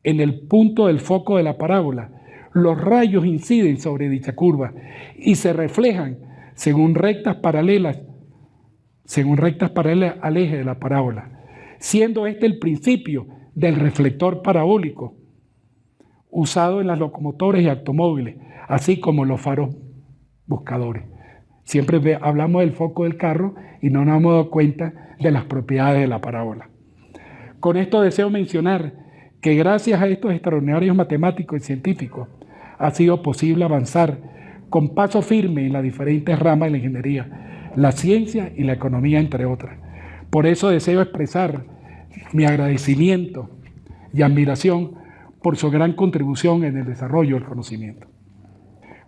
en el punto del foco de la parábola, los rayos inciden sobre dicha curva y se reflejan según rectas paralelas al eje de la parábola, siendo este el principio del reflector parabólico usado en las locomotoras y automóviles, así como los faros buscadores. Siempre hablamos del foco del carro y no nos hemos dado cuenta de las propiedades de la parábola. Con esto deseo mencionar que gracias a estos extraordinarios matemáticos y científicos ha sido posible avanzar con paso firme en las diferentes ramas de la ingeniería, la ciencia y la economía, entre otras. Por eso deseo expresar mi agradecimiento y admiración por su gran contribución en el desarrollo del conocimiento.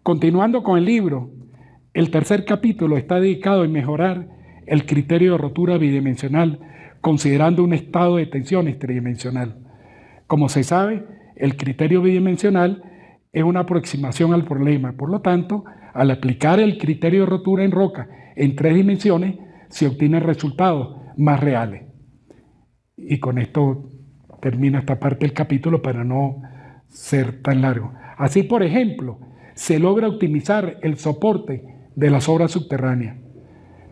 Continuando con el libro, el tercer capítulo está dedicado a mejorar el criterio de rotura bidimensional, considerando un estado de tensiones tridimensional. Como se sabe, el criterio bidimensional es una aproximación al problema. Por lo tanto, al aplicar el criterio de rotura en roca en 3 dimensiones, se obtienen resultados más reales. Y con esto termina esta parte del capítulo para no ser tan largo. Así, por ejemplo, se logra optimizar el soporte de las obras subterráneas,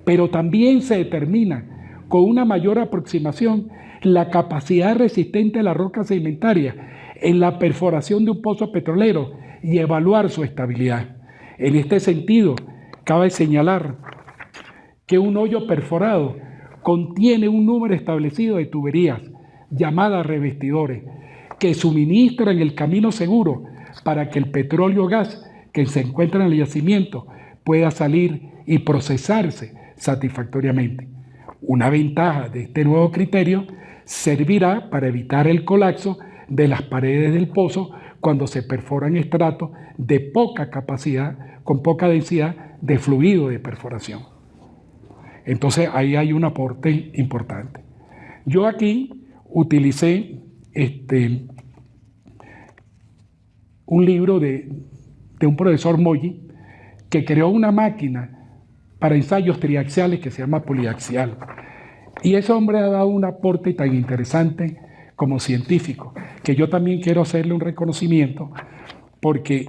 pero también se determina con una mayor aproximación la capacidad resistente de la roca sedimentaria en la perforación de un pozo petrolero y evaluar su estabilidad. En este sentido, cabe señalar que un hoyo perforado contiene un número establecido de tuberías, llamadas revestidores, que suministran el camino seguro para que el petróleo o gas que se encuentra en el yacimiento pueda salir y procesarse satisfactoriamente. Una ventaja de este nuevo criterio servirá para evitar el colapso de las paredes del pozo cuando se perforan estratos de poca capacidad, con poca densidad de fluido de perforación. Entonces ahí hay un aporte importante. Yo aquí utilicé un libro de un profesor Molli que creó una máquina para ensayos triaxiales que se llama poliaxial. Y ese hombre ha dado un aporte tan interesante como científico, que yo también quiero hacerle un reconocimiento, porque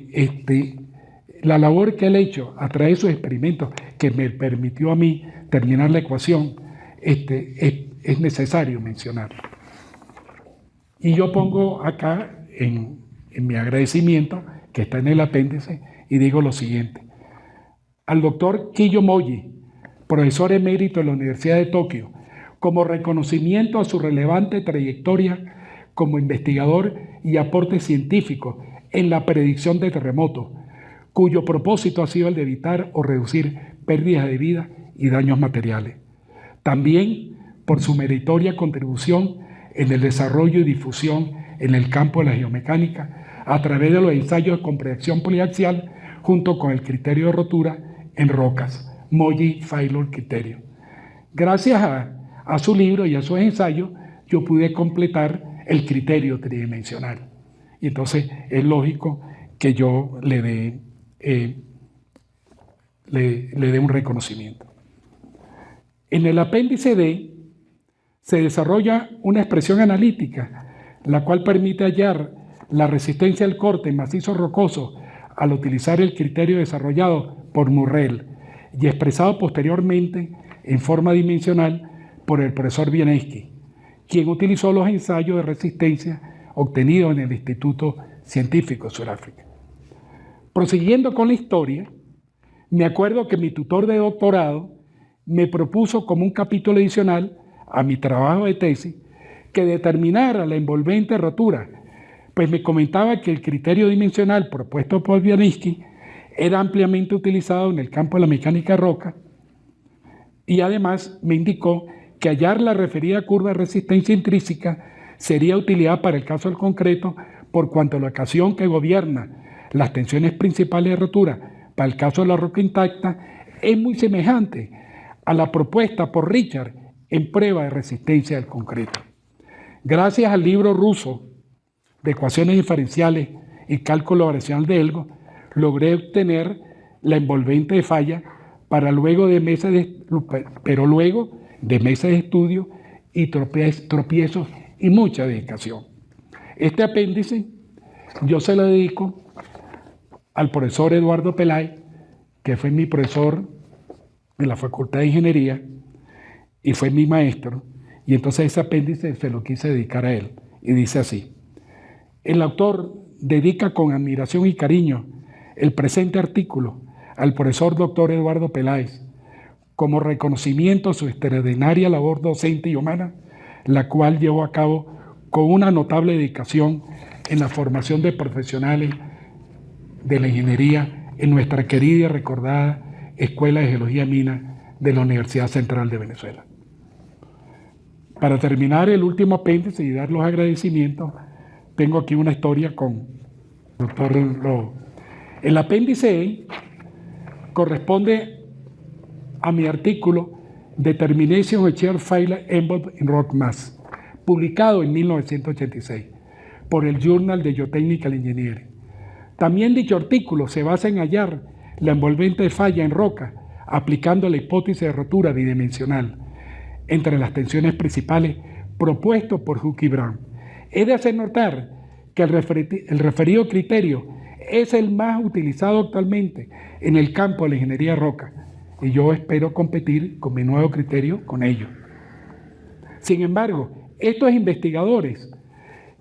la labor que él ha hecho a través de sus experimentos, que me permitió a mí terminar la ecuación, es necesario mencionarlo. Y yo pongo acá en mi agradecimiento, que está en el apéndice, y digo lo siguiente. Al doctor Kiyo Molli, profesor emérito de la Universidad de Tokio, como reconocimiento a su relevante trayectoria como investigador y aporte científico en la predicción de terremotos, cuyo propósito ha sido el de evitar o reducir pérdidas de vida y daños materiales. También por su meritoria contribución en el desarrollo y difusión en el campo de la geomecánica a través de los ensayos con proyección poliaxial junto con el criterio de rotura en rocas, Molli-Failor criterio. Gracias a su libro y a sus ensayos, yo pude completar el criterio tridimensional. Y entonces es lógico que yo le dé un reconocimiento. En el apéndice D se desarrolla una expresión analítica, la cual permite hallar la resistencia al corte en macizos rocosos al utilizar el criterio desarrollado por Murrell y expresado posteriormente en forma dimensional por el profesor Wieniawski, quien utilizó los ensayos de resistencia obtenidos en el Instituto Científico de Sudáfrica. Prosiguiendo con la historia, me acuerdo que mi tutor de doctorado me propuso como un capítulo adicional a mi trabajo de tesis que determinara la envolvente rotura, pues me comentaba que el criterio dimensional propuesto por Wieniawski era ampliamente utilizado en el campo de la mecánica de roca y además me indicó que hallar la referida curva de resistencia intrínseca sería de utilidad para el caso del concreto por cuanto la ocasión que gobierna las tensiones principales de rotura para el caso de la roca intacta es muy semejante a la propuesta por Richard en prueba de resistencia del concreto. Gracias al libro ruso de ecuaciones diferenciales y cálculo variacional de Elgo, logré obtener la envolvente de falla para luego de meses de estudio y tropiezos y mucha dedicación. Este apéndice yo se lo dedico al profesor Eduardo Peláez, que fue mi profesor en la Facultad de Ingeniería y fue mi maestro, y entonces ese apéndice se lo quise dedicar a él. Y dice así: el autor dedica con admiración y cariño el presente artículo al profesor doctor Eduardo Peláez como reconocimiento a su extraordinaria labor docente y humana, la cual llevó a cabo con una notable dedicación en la formación de profesionales de la ingeniería en nuestra querida y recordada Escuela de Geología Mina de la Universidad Central de Venezuela. Para terminar el último apéndice y dar los agradecimientos, tengo aquí una historia con el doctor Lobo. El apéndice E corresponde a mi artículo Determination of Shear Failure Involved in Rock Mass, publicado en 1986 por el Journal de Geotechnical Engineering. También dicho artículo se basa en hallar la envolvente falla en roca aplicando la hipótesis de rotura bidimensional entre las tensiones principales propuesto por Hook y Brown. He de hacer notar que el referido criterio es el más utilizado actualmente en el campo de la ingeniería roca y yo espero competir con mi nuevo criterio con ellos. Sin embargo, estos investigadores,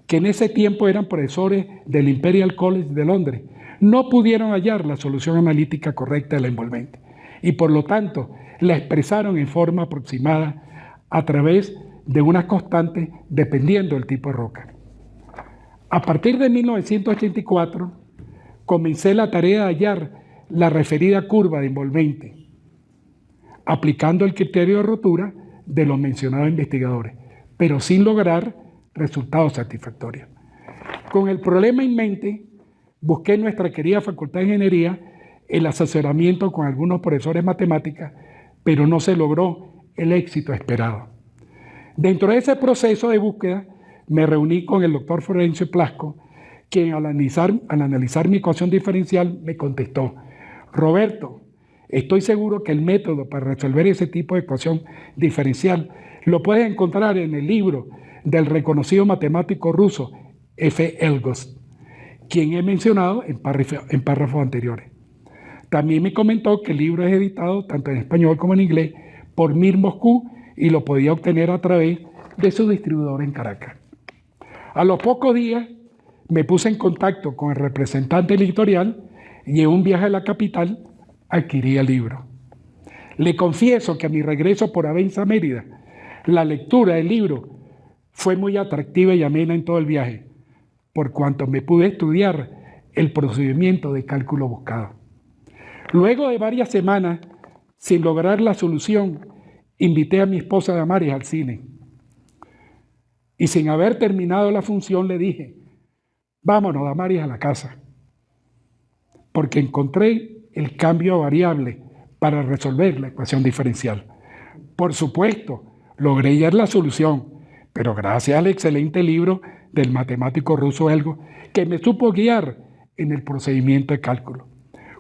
que en ese tiempo eran profesores del Imperial College de Londres, no pudieron hallar la solución analítica correcta de la envolvente y por lo tanto la expresaron en forma aproximada a través de unas constantes dependiendo del tipo de roca. A partir de 1984 comencé la tarea de hallar la referida curva de envolvente, aplicando el criterio de rotura de los mencionados investigadores, pero sin lograr resultados satisfactorios. Con el problema en mente, busqué en nuestra querida Facultad de Ingeniería el asesoramiento con algunos profesores de matemáticas, pero no se logró el éxito esperado. Dentro de ese proceso de búsqueda, me reuní con el doctor Florencio Plasco, quien al analizar mi ecuación diferencial me contestó: Roberto, estoy seguro que el método para resolver ese tipo de ecuación diferencial lo puedes encontrar en el libro del reconocido matemático ruso F. Elgost, quien he mencionado en párrafos anteriores. También me comentó que el libro es editado tanto en español como en inglés por Mir Moscú y lo podía obtener a través de su distribuidor en Caracas. A los pocos días me puse en contacto con el representante editorial y en un viaje a la capital adquirí el libro. Le confieso que a mi regreso por Avenza, Mérida, la lectura del libro fue muy atractiva y amena en todo el viaje, por cuanto me pude estudiar el procedimiento de cálculo buscado. Luego de varias semanas, sin lograr la solución, invité a mi esposa Damaris al cine. Y sin haber terminado la función le dije: vámonos, Damaris, a la casa, porque encontré el cambio variable para resolver la ecuación diferencial. Por supuesto, logré hallar la solución, pero gracias al excelente libro del matemático ruso Elgo, que me supo guiar en el procedimiento de cálculo.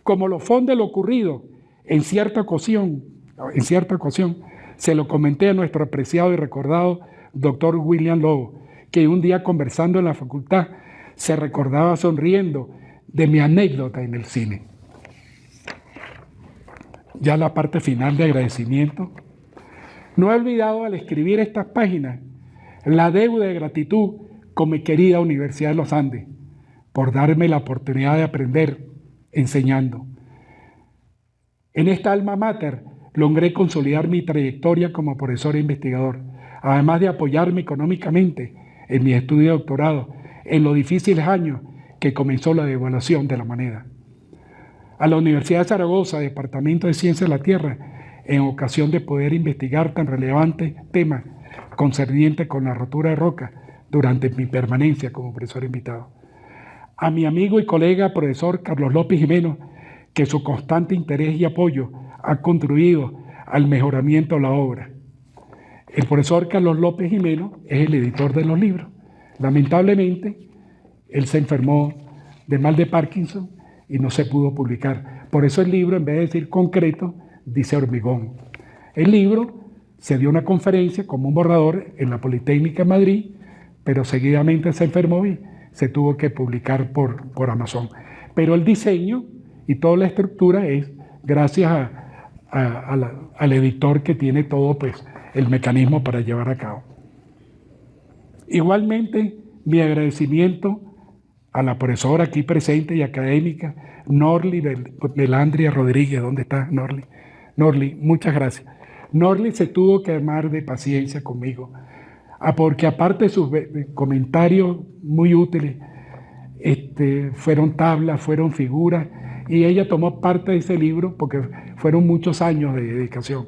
Como lo fonde lo ocurrido, en cierta ocasión, se lo comenté a nuestro apreciado y recordado doctor William Lobo, que un día conversando en la facultad se recordaba sonriendo de mi anécdota en el cine. Ya la parte final de agradecimiento. No he olvidado al escribir estas páginas la deuda de gratitud con mi querida Universidad de los Andes por darme la oportunidad de aprender enseñando. En esta alma mater logré consolidar mi trayectoria como profesor e investigador, además de apoyarme económicamente en mi estudio de doctorado en los difíciles años que comenzó la devaluación de la moneda. A la Universidad de Zaragoza, Departamento de Ciencias de la Tierra, en ocasión de poder investigar tan relevantes temas concernientes con la rotura de roca durante mi permanencia como profesor invitado. A mi amigo y colega profesor Carlos López Jimeno, que su constante interés y apoyo ha contribuido al mejoramiento de la obra. El profesor Carlos López Jimeno es el editor de los libros. Lamentablemente, él se enfermó de mal de Parkinson y no se pudo publicar. Por eso el libro, en vez de decir concreto, dice hormigón. El libro se dio una conferencia como un borrador en la Politécnica de Madrid, pero seguidamente se enfermó y se tuvo que publicar por Amazon. Pero el diseño y toda la estructura es gracias al editor que tiene todo pues, el mecanismo para llevar a cabo. Igualmente, mi agradecimiento a la profesora aquí presente y académica, Norly Belandria Rodríguez. ¿Dónde está Norly? Norly, muchas gracias. Norly se tuvo que armar de paciencia conmigo, porque aparte de sus comentarios muy útiles, fueron tablas, fueron figuras, y ella tomó parte de ese libro porque fueron muchos años de dedicación,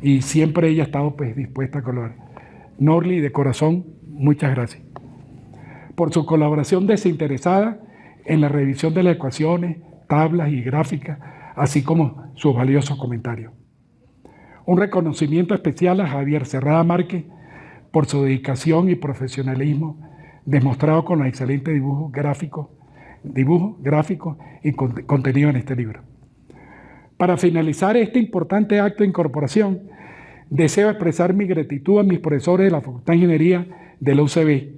y siempre ella ha estado pues, dispuesta a colaborar. Norly, de corazón, muchas gracias por su colaboración desinteresada en la revisión de las ecuaciones, tablas y gráficas, así como sus valiosos comentarios. Un reconocimiento especial a Javier Cerrada Márquez por su dedicación y profesionalismo demostrado con los excelentes dibujos gráficos y contenido en este libro. Para finalizar este importante acto de incorporación, deseo expresar mi gratitud a mis profesores de la Facultad de Ingeniería de la UCB,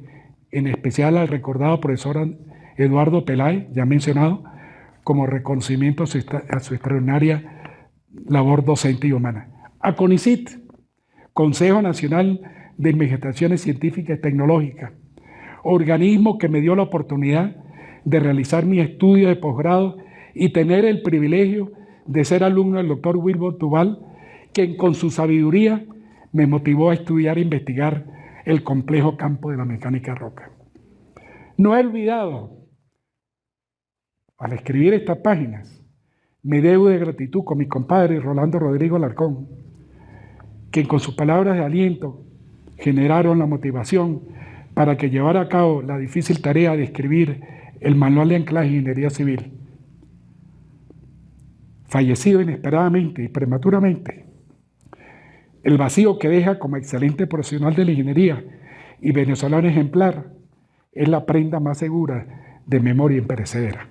en especial al recordado profesor Eduardo Peláez, ya mencionado, como reconocimiento a su extraordinaria labor docente y humana. A CONICIT, Consejo Nacional de Investigaciones Científicas y Tecnológicas, organismo que me dio la oportunidad de realizar mi estudio de posgrado y tener el privilegio de ser alumno del doctor Wilbur Tubal, quien con su sabiduría me motivó a estudiar e investigar el complejo campo de la mecánica de roca. No he olvidado, al escribir estas páginas, me debo de gratitud con mi compadre Rolando Rodrigo Alarcón, quien con sus palabras de aliento generaron la motivación para que llevara a cabo la difícil tarea de escribir el Manual de Anclaje de Ingeniería Civil. Fallecido inesperadamente y prematuramente, el vacío que deja como excelente profesional de la ingeniería y venezolano ejemplar es la prenda más segura de memoria imperecedera.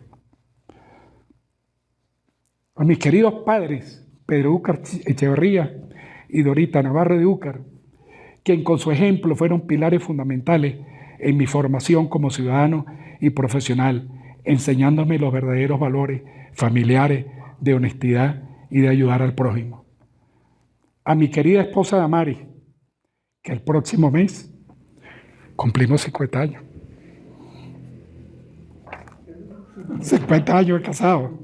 A mis queridos padres, Pedro Úcar Echeverría y Dorita Navarro de Úcar, quien con su ejemplo fueron pilares fundamentales en mi formación como ciudadano y profesional, enseñándome los verdaderos valores familiares de honestidad y de ayudar al prójimo. A mi querida esposa Damaris, que el próximo mes cumplimos 50 años. 50 años de casado.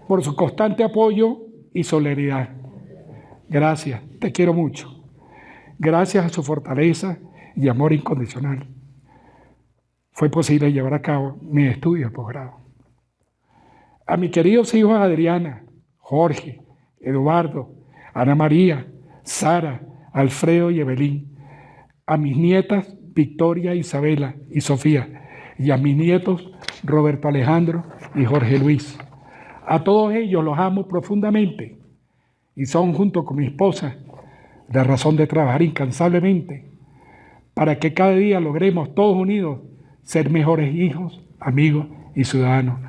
Por su constante apoyo y solidaridad. Gracias, te quiero mucho. Gracias a su fortaleza y amor incondicional, fue posible llevar a cabo mi estudio de posgrado. A mis queridos hijos Adriana, Jorge, Eduardo, Ana María, Sara, Alfredo y Evelyn, a mis nietas Victoria, Isabela y Sofía, y a mis nietos Roberto Alejandro y Jorge Luis. A todos ellos los amo profundamente y son, junto con mi esposa, la razón de trabajar incansablemente para que cada día logremos todos unidos ser mejores hijos, amigos y ciudadanos.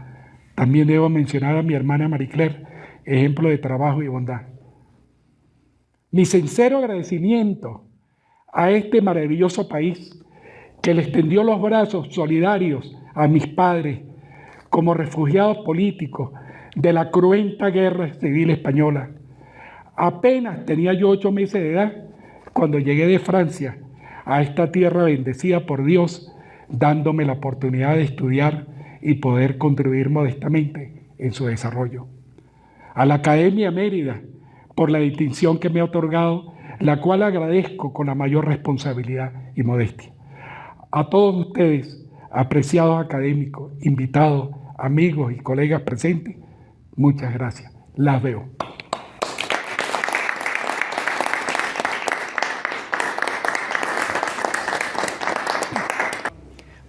También debo mencionar a mi hermana Marie Claire, ejemplo de trabajo y bondad. Mi sincero agradecimiento a este maravilloso país que le extendió los brazos solidarios a mis padres como refugiados políticos de la cruenta guerra civil española. Apenas tenía yo 8 meses de edad cuando llegué de Francia a esta tierra bendecida por Dios, dándome la oportunidad de estudiar y poder contribuir modestamente en su desarrollo. A la Academia Mérida, por la distinción que me ha otorgado, la cual agradezco con la mayor responsabilidad y modestia. A todos ustedes, apreciados académicos, invitados, amigos y colegas presentes, muchas gracias. Las veo.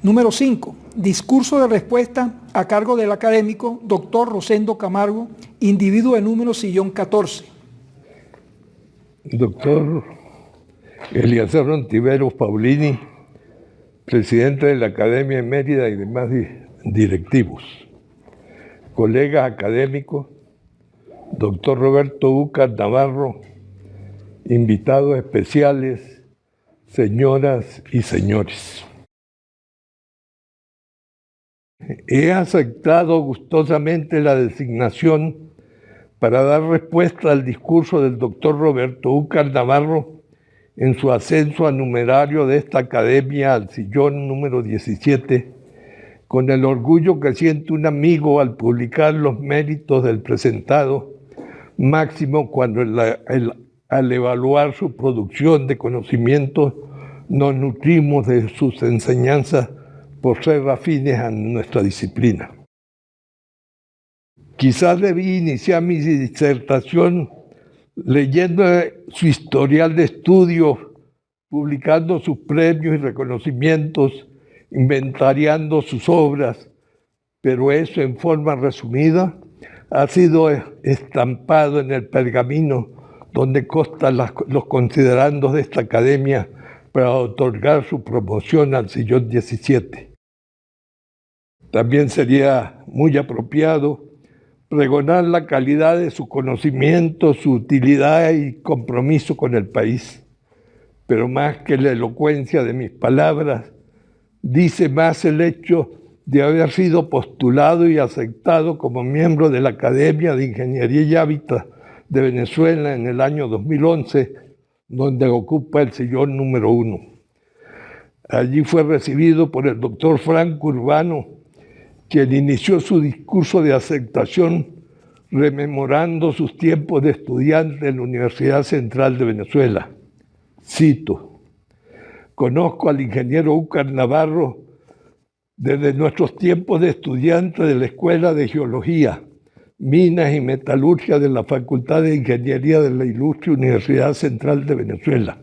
Número 5. Discurso de respuesta a cargo del académico Dr. Rosendo Camargo, individuo de número sillón 14. Doctor Eleazar Ontiveros Paulini, presidente de la Academia de Mérida y demás directivos. Colegas académicos, doctor Roberto Úcar Navarro, invitados especiales, señoras y señores. He aceptado gustosamente la designación para dar respuesta al discurso del doctor Roberto Úcar Navarro en su ascenso a numerario de esta academia al sillón número 17, con el orgullo que siente un amigo al publicar los méritos del presentado, máximo cuando al evaluar su producción de conocimientos nos nutrimos de sus enseñanzas por ser afines a nuestra disciplina. Quizás debí iniciar mi disertación leyendo su historial de estudios, publicando sus premios y reconocimientos, inventariando sus obras, pero eso en forma resumida ha sido estampado en el pergamino donde constan los considerandos de esta academia para otorgar su promoción al sillón 17. También sería muy apropiado pregonar la calidad de su conocimiento, su utilidad y compromiso con el país. Pero más que la elocuencia de mis palabras, dice más el hecho de haber sido postulado y aceptado como miembro de la Academia de Ingeniería y Hábitat de Venezuela en el año 2011, donde ocupa el sillón número 1. Allí fue recibido por el doctor Franco Urbano, quien inició su discurso de aceptación rememorando sus tiempos de estudiante en la Universidad Central de Venezuela. Cito: conozco al ingeniero Úcar Navarro desde nuestros tiempos de estudiante de la Escuela de Geología, Minas y Metalurgia de la Facultad de Ingeniería de la Ilustre Universidad Central de Venezuela.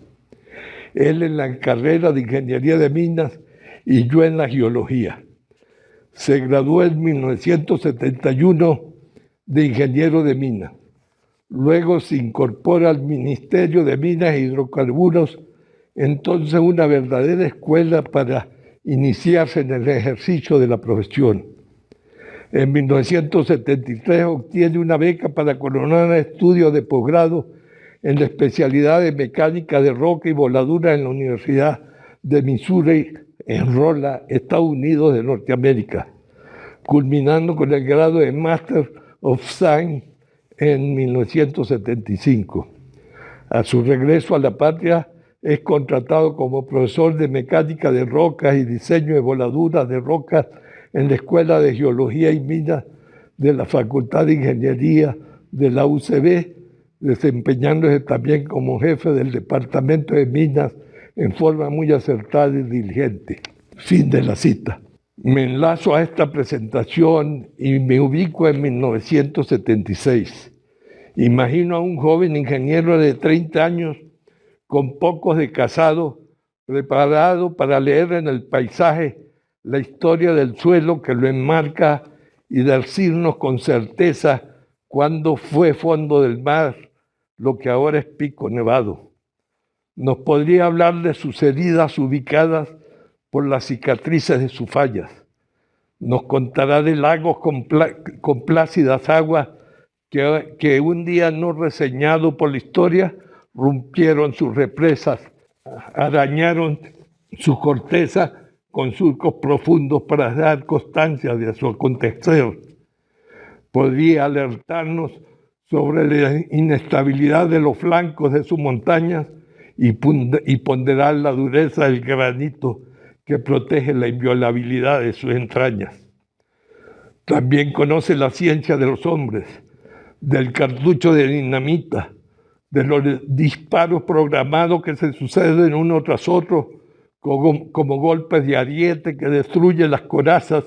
Él en la carrera de Ingeniería de Minas y yo en la Geología. Se graduó en 1971 de ingeniero de minas. Luego se incorpora al Ministerio de Minas e Hidrocarburos, entonces una verdadera escuela para iniciarse en el ejercicio de la profesión. En 1973 obtiene una beca para coronar estudios de posgrado en la especialidad de mecánica de roca y voladura en la Universidad de Missouri en Rolla, Estados Unidos de Norteamérica, culminando con el grado de Master of Science en 1975. A su regreso a la patria, es contratado como profesor de mecánica de rocas y diseño de voladuras de rocas en la Escuela de Geología y Minas de la Facultad de Ingeniería de la UCB, desempeñándose también como jefe del Departamento de Minas en forma muy acertada y diligente. Fin de la cita. Me enlazo a esta presentación y me ubico en 1976. Imagino a un joven ingeniero de 30 años con pocos de casado, preparado para leer en el paisaje la historia del suelo que lo enmarca y decirnos con certeza cuándo fue fondo del mar, lo que ahora es Pico Nevado. Nos podría hablar de sus heridas ubicadas por las cicatrices de sus fallas. Nos contará de lagos con plácidas aguas que un día no reseñado por la historia rompieron sus represas, arañaron su corteza con surcos profundos para dar constancia de su acontecer. Podría alertarnos sobre la inestabilidad de los flancos de sus montañas y ponderar la dureza del granito que protege la inviolabilidad de sus entrañas. También conoce la ciencia de los hombres, del cartucho de dinamita, de los disparos programados que se suceden uno tras otro, como golpes de ariete que destruyen las corazas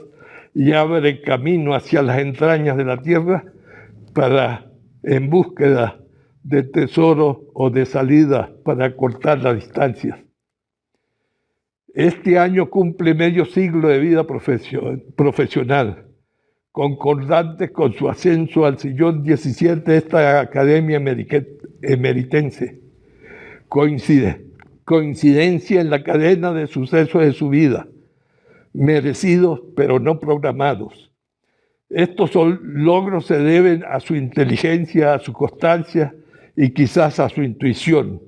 y abre camino hacia las entrañas de la tierra en búsqueda de tesoros o de salida para cortar las distancias. Este año cumple medio siglo de vida profesional, concordantes con su ascenso al sillón 17 de esta academia emeritense. Coincidencia en la cadena de sucesos de su vida, merecidos pero no programados. Estos logros se deben a su inteligencia, a su constancia y quizás a su intuición,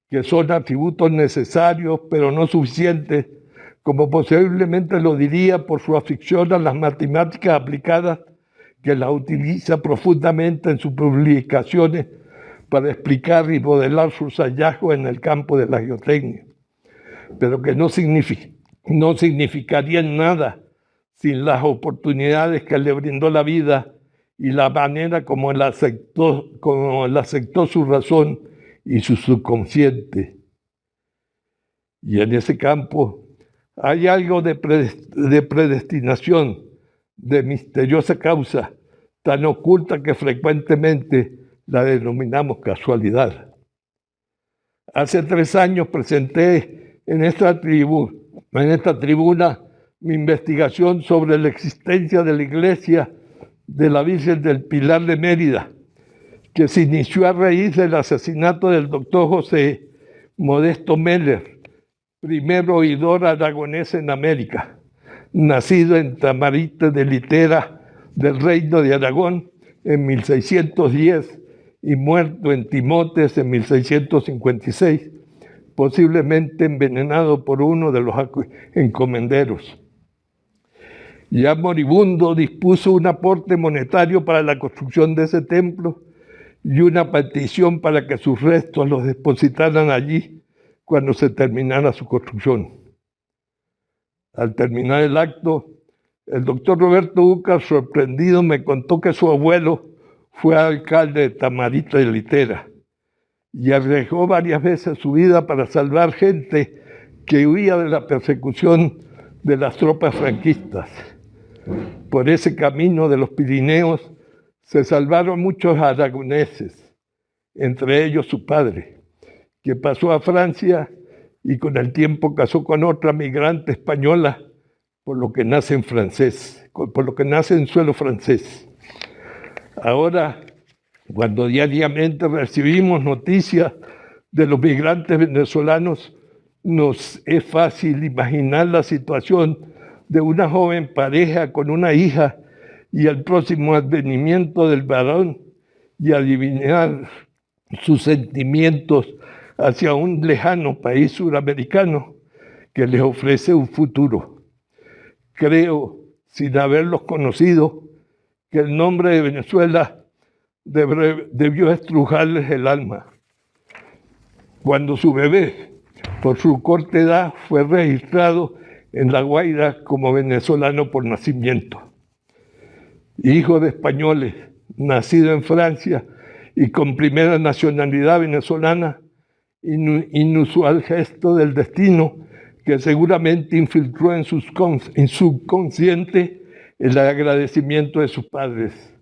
que son atributos necesarios pero no suficientes como posiblemente lo diría por su afición a las matemáticas aplicadas, que las utiliza profundamente en sus publicaciones para explicar y modelar sus hallazgos en el campo de la geotecnia, pero que no significarían nada sin las oportunidades que le brindó la vida y la manera como él aceptó su razón y su subconsciente. Y en ese campo hay algo de predestinación, de misteriosa causa, tan oculta que frecuentemente la denominamos casualidad. Hace 3 años presenté en esta tribuna mi investigación sobre la existencia de la iglesia de la Virgen del Pilar de Mérida, que se inició a raíz del asesinato del doctor José Modesto Meller, primer oidor aragonés en América, nacido en Tamarite de Litera del Reino de Aragón en 1610 y muerto en Timotes en 1656, posiblemente envenenado por uno de los encomenderos. Ya moribundo, dispuso un aporte monetario para la construcción de ese templo y una petición para que sus restos los depositaran allí cuando se terminara su construcción. Al terminar el acto, el doctor Roberto Úcar, sorprendido, me contó que su abuelo fue alcalde de Tamarite de Litera y arriesgó varias veces su vida para salvar gente que huía de la persecución de las tropas franquistas. Por ese camino de los Pirineos se salvaron muchos aragoneses, entre ellos su padre, que pasó a Francia y con el tiempo casó con otra migrante española, por lo que nace en suelo francés. Ahora, cuando diariamente recibimos noticias de los migrantes venezolanos, nos es fácil imaginar la situación de una joven pareja con una hija y el próximo advenimiento del varón y adivinar sus sentimientos hacia un lejano país suramericano que les ofrece un futuro. Creo, sin haberlos conocido, que el nombre de Venezuela debió estrujarles el alma. Cuando su bebé, por su corta edad, fue registrado en La Guaira como venezolano por nacimiento. Hijo de españoles, nacido en Francia y con primera nacionalidad venezolana, inusual gesto del destino que seguramente infiltró en su subconsciente el agradecimiento de sus padres.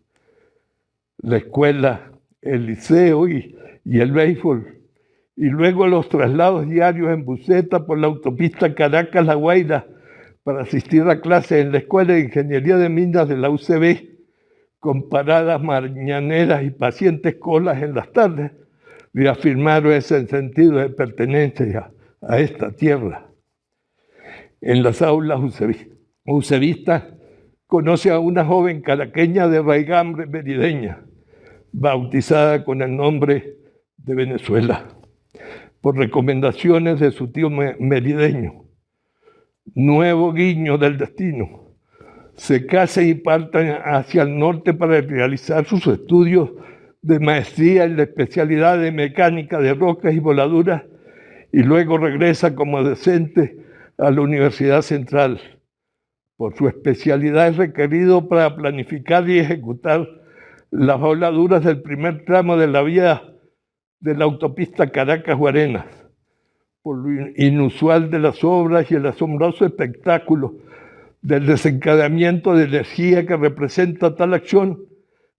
La escuela, el liceo y el béisbol, y luego los traslados diarios en buseta por la autopista Caracas-La Guaira para asistir a clases en la Escuela de Ingeniería de Minas de la UCB, con paradas mañaneras y pacientes colas en las tardes, reafirmaron ese sentido de pertenencia a esta tierra. En las aulas ucevistas conoce a una joven caraqueña de raigambre merideña, bautizada con el nombre de Venezuela, por recomendaciones de su tío merideño. Nuevo guiño del destino. Se casa y parte hacia el norte para realizar sus estudios de maestría en la especialidad de mecánica de rocas y voladuras y luego regresa como docente a la Universidad Central. Por su especialidad es requerido para planificar y ejecutar las voladuras del primer tramo de la vía de la autopista Caracas-Guarenas. Por lo inusual de las obras y el asombroso espectáculo del desencadenamiento de energía que representa tal acción,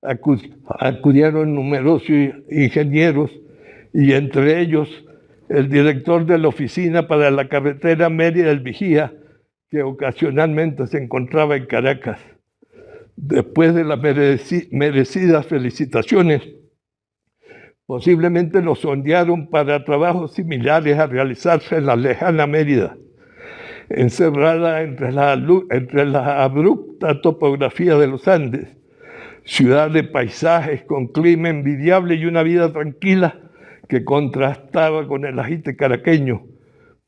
acudieron numerosos ingenieros y entre ellos el director de la oficina para la carretera Mérida del Vigía, que ocasionalmente se encontraba en Caracas. Después de las merecidas felicitaciones, posiblemente lo sondearon para trabajos similares a realizarse en la lejana Mérida, encerrada entre la abrupta topografía de los Andes, ciudad de paisajes con clima envidiable y una vida tranquila que contrastaba con el agite caraqueño,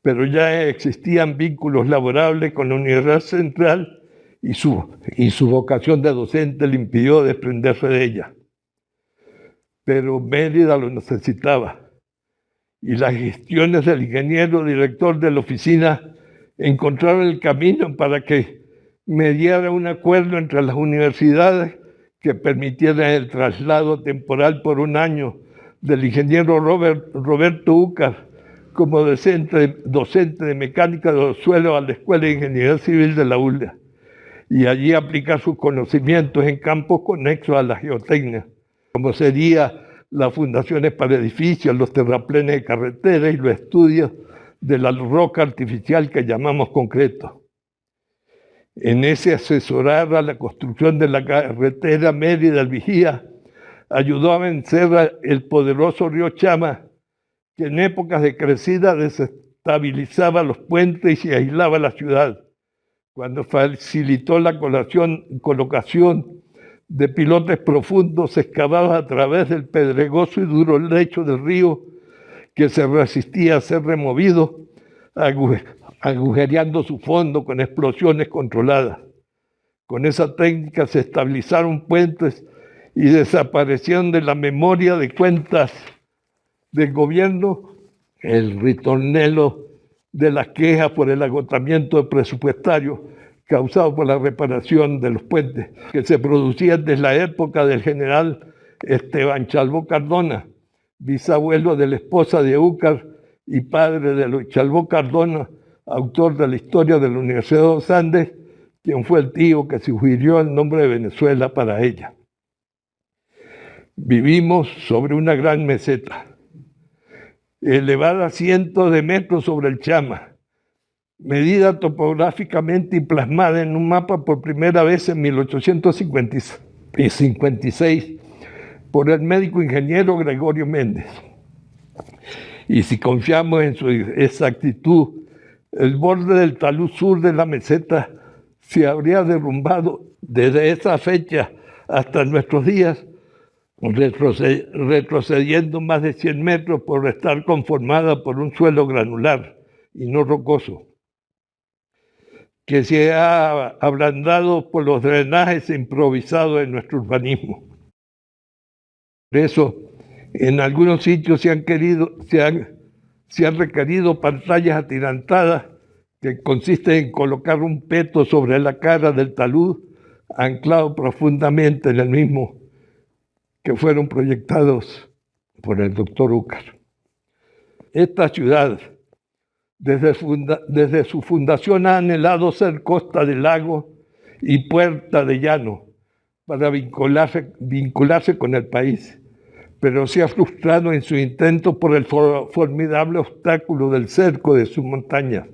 pero ya existían vínculos laborables con la Universidad Central y su vocación de docente le impidió desprenderse de ella. Pero Mérida lo necesitaba y las gestiones del ingeniero director de la oficina encontraron el camino para que mediara un acuerdo entre las universidades que permitiera el traslado temporal por un año del ingeniero Roberto Úcar como docente de mecánica de los suelos a la Escuela de Ingeniería Civil de la ULA y allí aplicar sus conocimientos en campos conexos a la geotecnia, como sería las fundaciones para edificios, los terraplenes de carretera y los estudios de la roca artificial que llamamos concreto. En ese asesorar a la construcción de la carretera Mérida al Vigía, ayudó a vencer el poderoso río Chama, que en épocas de crecida desestabilizaba los puentes y aislaba la ciudad, cuando facilitó la colocación de pilotes profundos excavados a través del pedregoso y duro lecho del río, que se resistía a ser removido, agujereando su fondo con explosiones controladas. Con esa técnica se estabilizaron puentes y desaparecieron de la memoria de cuentas del gobierno el ritornelo de las quejas por el agotamiento presupuestario causado por la reparación de los puentes, que se producía desde la época del general Esteban Chalbó Cardona, bisabuelo de la esposa de Úcar y padre de Chalbó Cardona, autor de la historia de la Universidad de los Andes, quien fue el tío que sugirió el nombre de Venezuela para ella. Vivimos sobre una gran meseta, elevada cientos de metros sobre el Chama, medida topográficamente y plasmada en un mapa por primera vez en 1856 por el médico ingeniero Gregorio Méndez. Y si confiamos en su exactitud, el borde del talud sur de la meseta se habría derrumbado desde esa fecha hasta nuestros días, retrocediendo más de 100 metros por estar conformada por un suelo granular y no rocoso, que se ha ablandado por los drenajes improvisados de nuestro urbanismo. Por eso, en algunos sitios se han requerido pantallas atirantadas que consisten en colocar un peto sobre la cara del talud anclado profundamente en el mismo, que fueron proyectados por el doctor Úcar. Esta ciudad, desde su fundación, ha anhelado ser costa del lago y puerta de llano para vincularse con el país, pero se ha frustrado en su intento por el formidable obstáculo del cerco de sus montañas,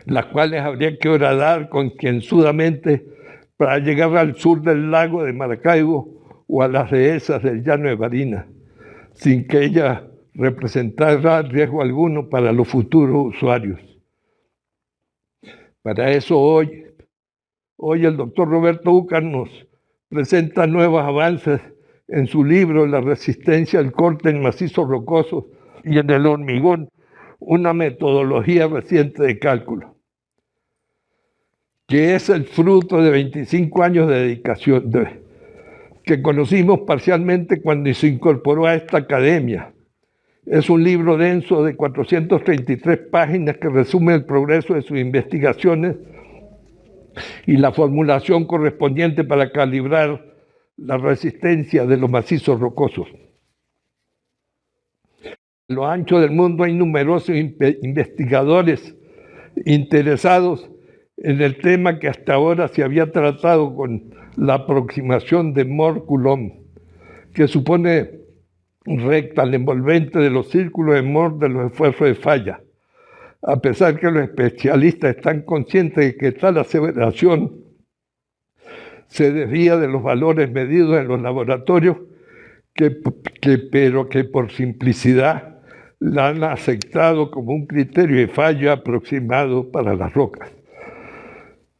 las cuales habría que horadar concienzudamente para llegar al sur del lago de Maracaibo o a las dehesas del llano de Barinas, sin que ella representara riesgo alguno para los futuros usuarios. Para eso hoy el doctor Roberto Úcar nos presenta nuevos avances en su libro La resistencia al corte en macizos rocosos y en el hormigón, una metodología reciente de cálculo, que es el fruto de 25 años de dedicación, que conocimos parcialmente cuando se incorporó a esta academia. Es un libro denso de 433 páginas que resume el progreso de sus investigaciones y la formulación correspondiente para calibrar la resistencia de los macizos rocosos. A lo ancho del mundo hay numerosos investigadores interesados en el tema que hasta ahora se había tratado con la aproximación de Mohr-Coulomb, que supone recta al envolvente de los círculos de Mohr de los esfuerzos de falla. A pesar que los especialistas están conscientes de que tal aseveración se desvía de los valores medidos en los laboratorios, pero que por simplicidad la han aceptado como un criterio de falla aproximado para las rocas.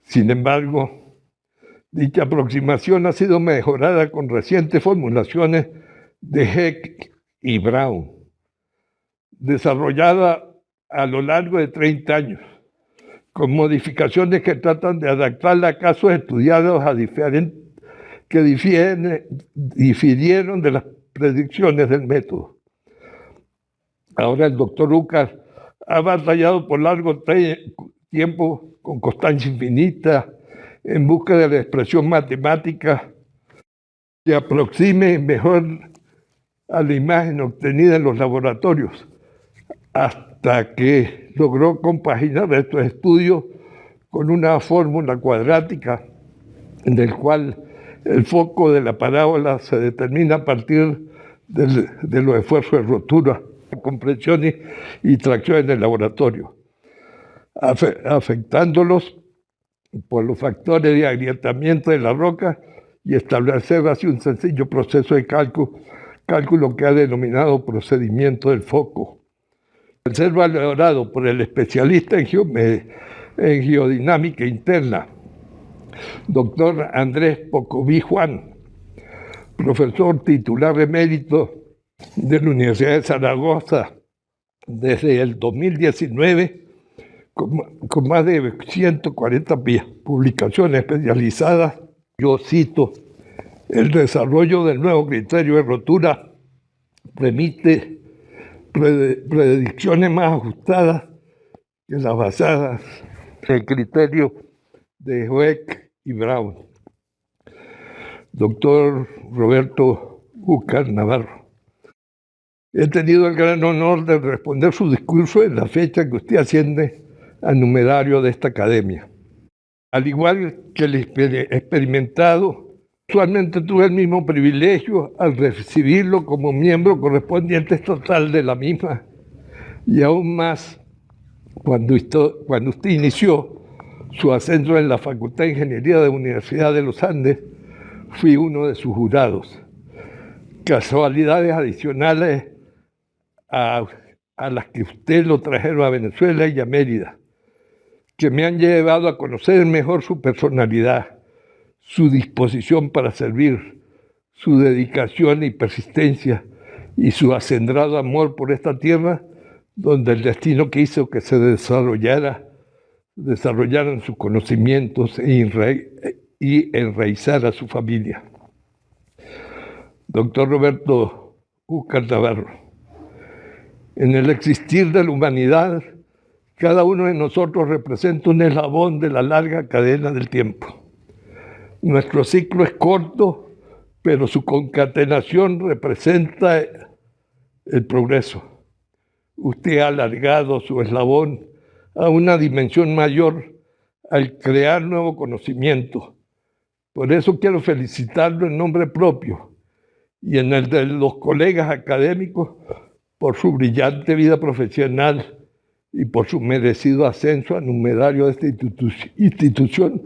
Sin embargo, dicha aproximación ha sido mejorada con recientes formulaciones de Heck y Brown, desarrollada a lo largo de 30 años, con modificaciones que tratan de adaptarla a casos estudiados que difirieron de las predicciones del método. Ahora el doctor Úcar ha batallado por largo tiempo con constancia infinita en busca de la expresión matemática que aproxime mejor a la imagen obtenida en los laboratorios, hasta que logró compaginar estos estudios con una fórmula cuadrática en el cual el foco de la parábola se determina a partir de los esfuerzos de rotura, compresiones y tracción en el laboratorio, afectándolos por los factores de agrietamiento de la roca y establecer así un sencillo proceso de cálculo que ha denominado procedimiento del foco. Al ser valorado por el especialista en geodinámica interna, doctor Andrés Pocoví Juan, profesor titular emérito de la Universidad de Zaragoza desde el 2019, con más de 140 publicaciones especializadas. Yo cito: el desarrollo del nuevo criterio de rotura permite predicciones más ajustadas que las basadas en el criterio de Hoek y Brown. Doctor Roberto Úcar Navarro, he tenido el gran honor de responder su discurso en la fecha que usted asciende al numerario de esta academia. Al igual que el experimentado, usualmente tuve el mismo privilegio al recibirlo como miembro correspondiente estatal de la misma, y aún más cuando usted inició su ascenso en la Facultad de Ingeniería de la Universidad de los Andes, fui uno de sus jurados. Casualidades adicionales a las que usted lo trajeron a Venezuela y a Mérida, que me han llevado a conocer mejor su personalidad, su disposición para servir, su dedicación y persistencia, y su acendrado amor por esta tierra, donde el destino quiso que se desarrollaran sus conocimientos y enraizara su familia. Doctor Roberto Úcar Navarro, en el existir de la humanidad, cada uno de nosotros representa un eslabón de la larga cadena del tiempo. Nuestro ciclo es corto, pero su concatenación representa el progreso. Usted ha alargado su eslabón a una dimensión mayor al crear nuevo conocimiento. Por eso quiero felicitarlo en nombre propio y en el de los colegas académicos por su brillante vida profesional y por su merecido ascenso a numerario de esta institución,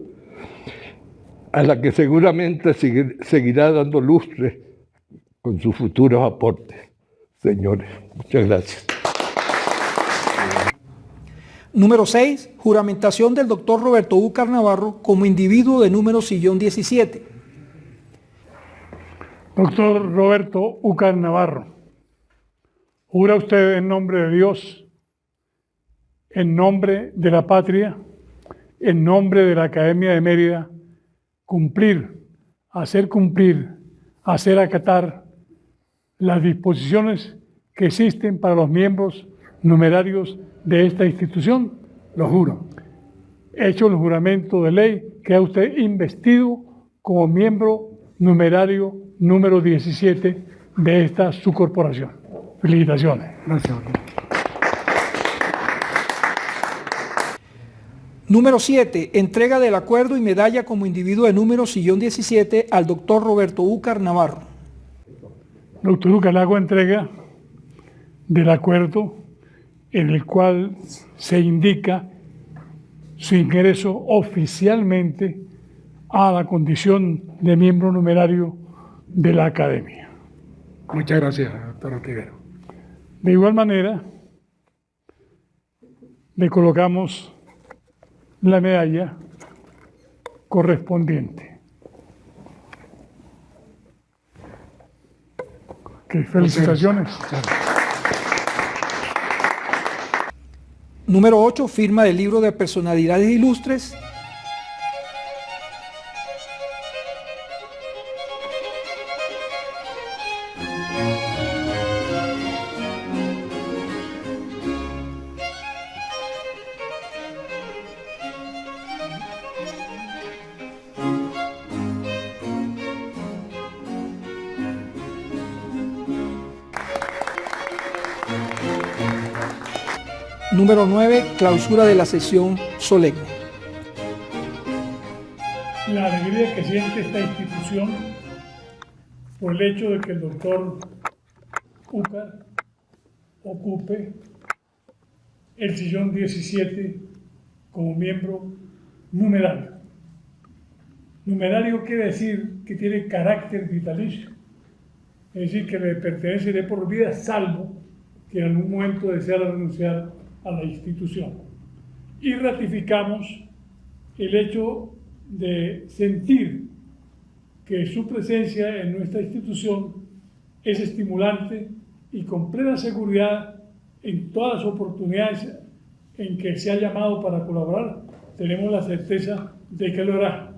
a la que seguramente seguirá dando lustre con sus futuros aportes. Señores, muchas gracias. Número 6. Juramentación del doctor Roberto Úcar Navarro como individuo de número sillón 17. Doctor Roberto Úcar Navarro, ¿jura usted en nombre de Dios, en nombre de la patria, en nombre de la Academia de Mérida, hacer acatar las disposiciones que existen para los miembros numerarios de esta institución? Lo juro. Hecho el juramento de ley, queda usted investido como miembro numerario número 17 de esta subcorporación. Felicitaciones. Gracias, doctor. Número 7. Entrega del acuerdo y medalla como individuo de número sillón 17 al doctor Roberto Úcar Navarro. Doctor Úcar, le hago entrega del acuerdo en el cual se indica su ingreso oficialmente a la condición de miembro numerario de la Academia. Muchas gracias, doctor Ontiveros. De igual manera, le colocamos la medalla correspondiente. Felicitaciones. Número 8, firma del libro de personalidades ilustres. Número 9, clausura de la sesión solemne. La alegría que siente esta institución por el hecho de que el doctor Úcar ocupe el sillón 17 como miembro numerario. Numerario quiere decir que tiene carácter vitalicio, es decir, que le pertenece de por vida, salvo que en algún momento deseara renunciar a la institución. Y ratificamos el hecho de sentir que su presencia en nuestra institución es estimulante y con plena seguridad en todas las oportunidades en que se ha llamado para colaborar, tenemos la certeza de que lo hará,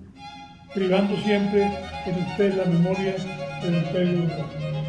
privando siempre en usted la memoria del Imperio Uruguayo.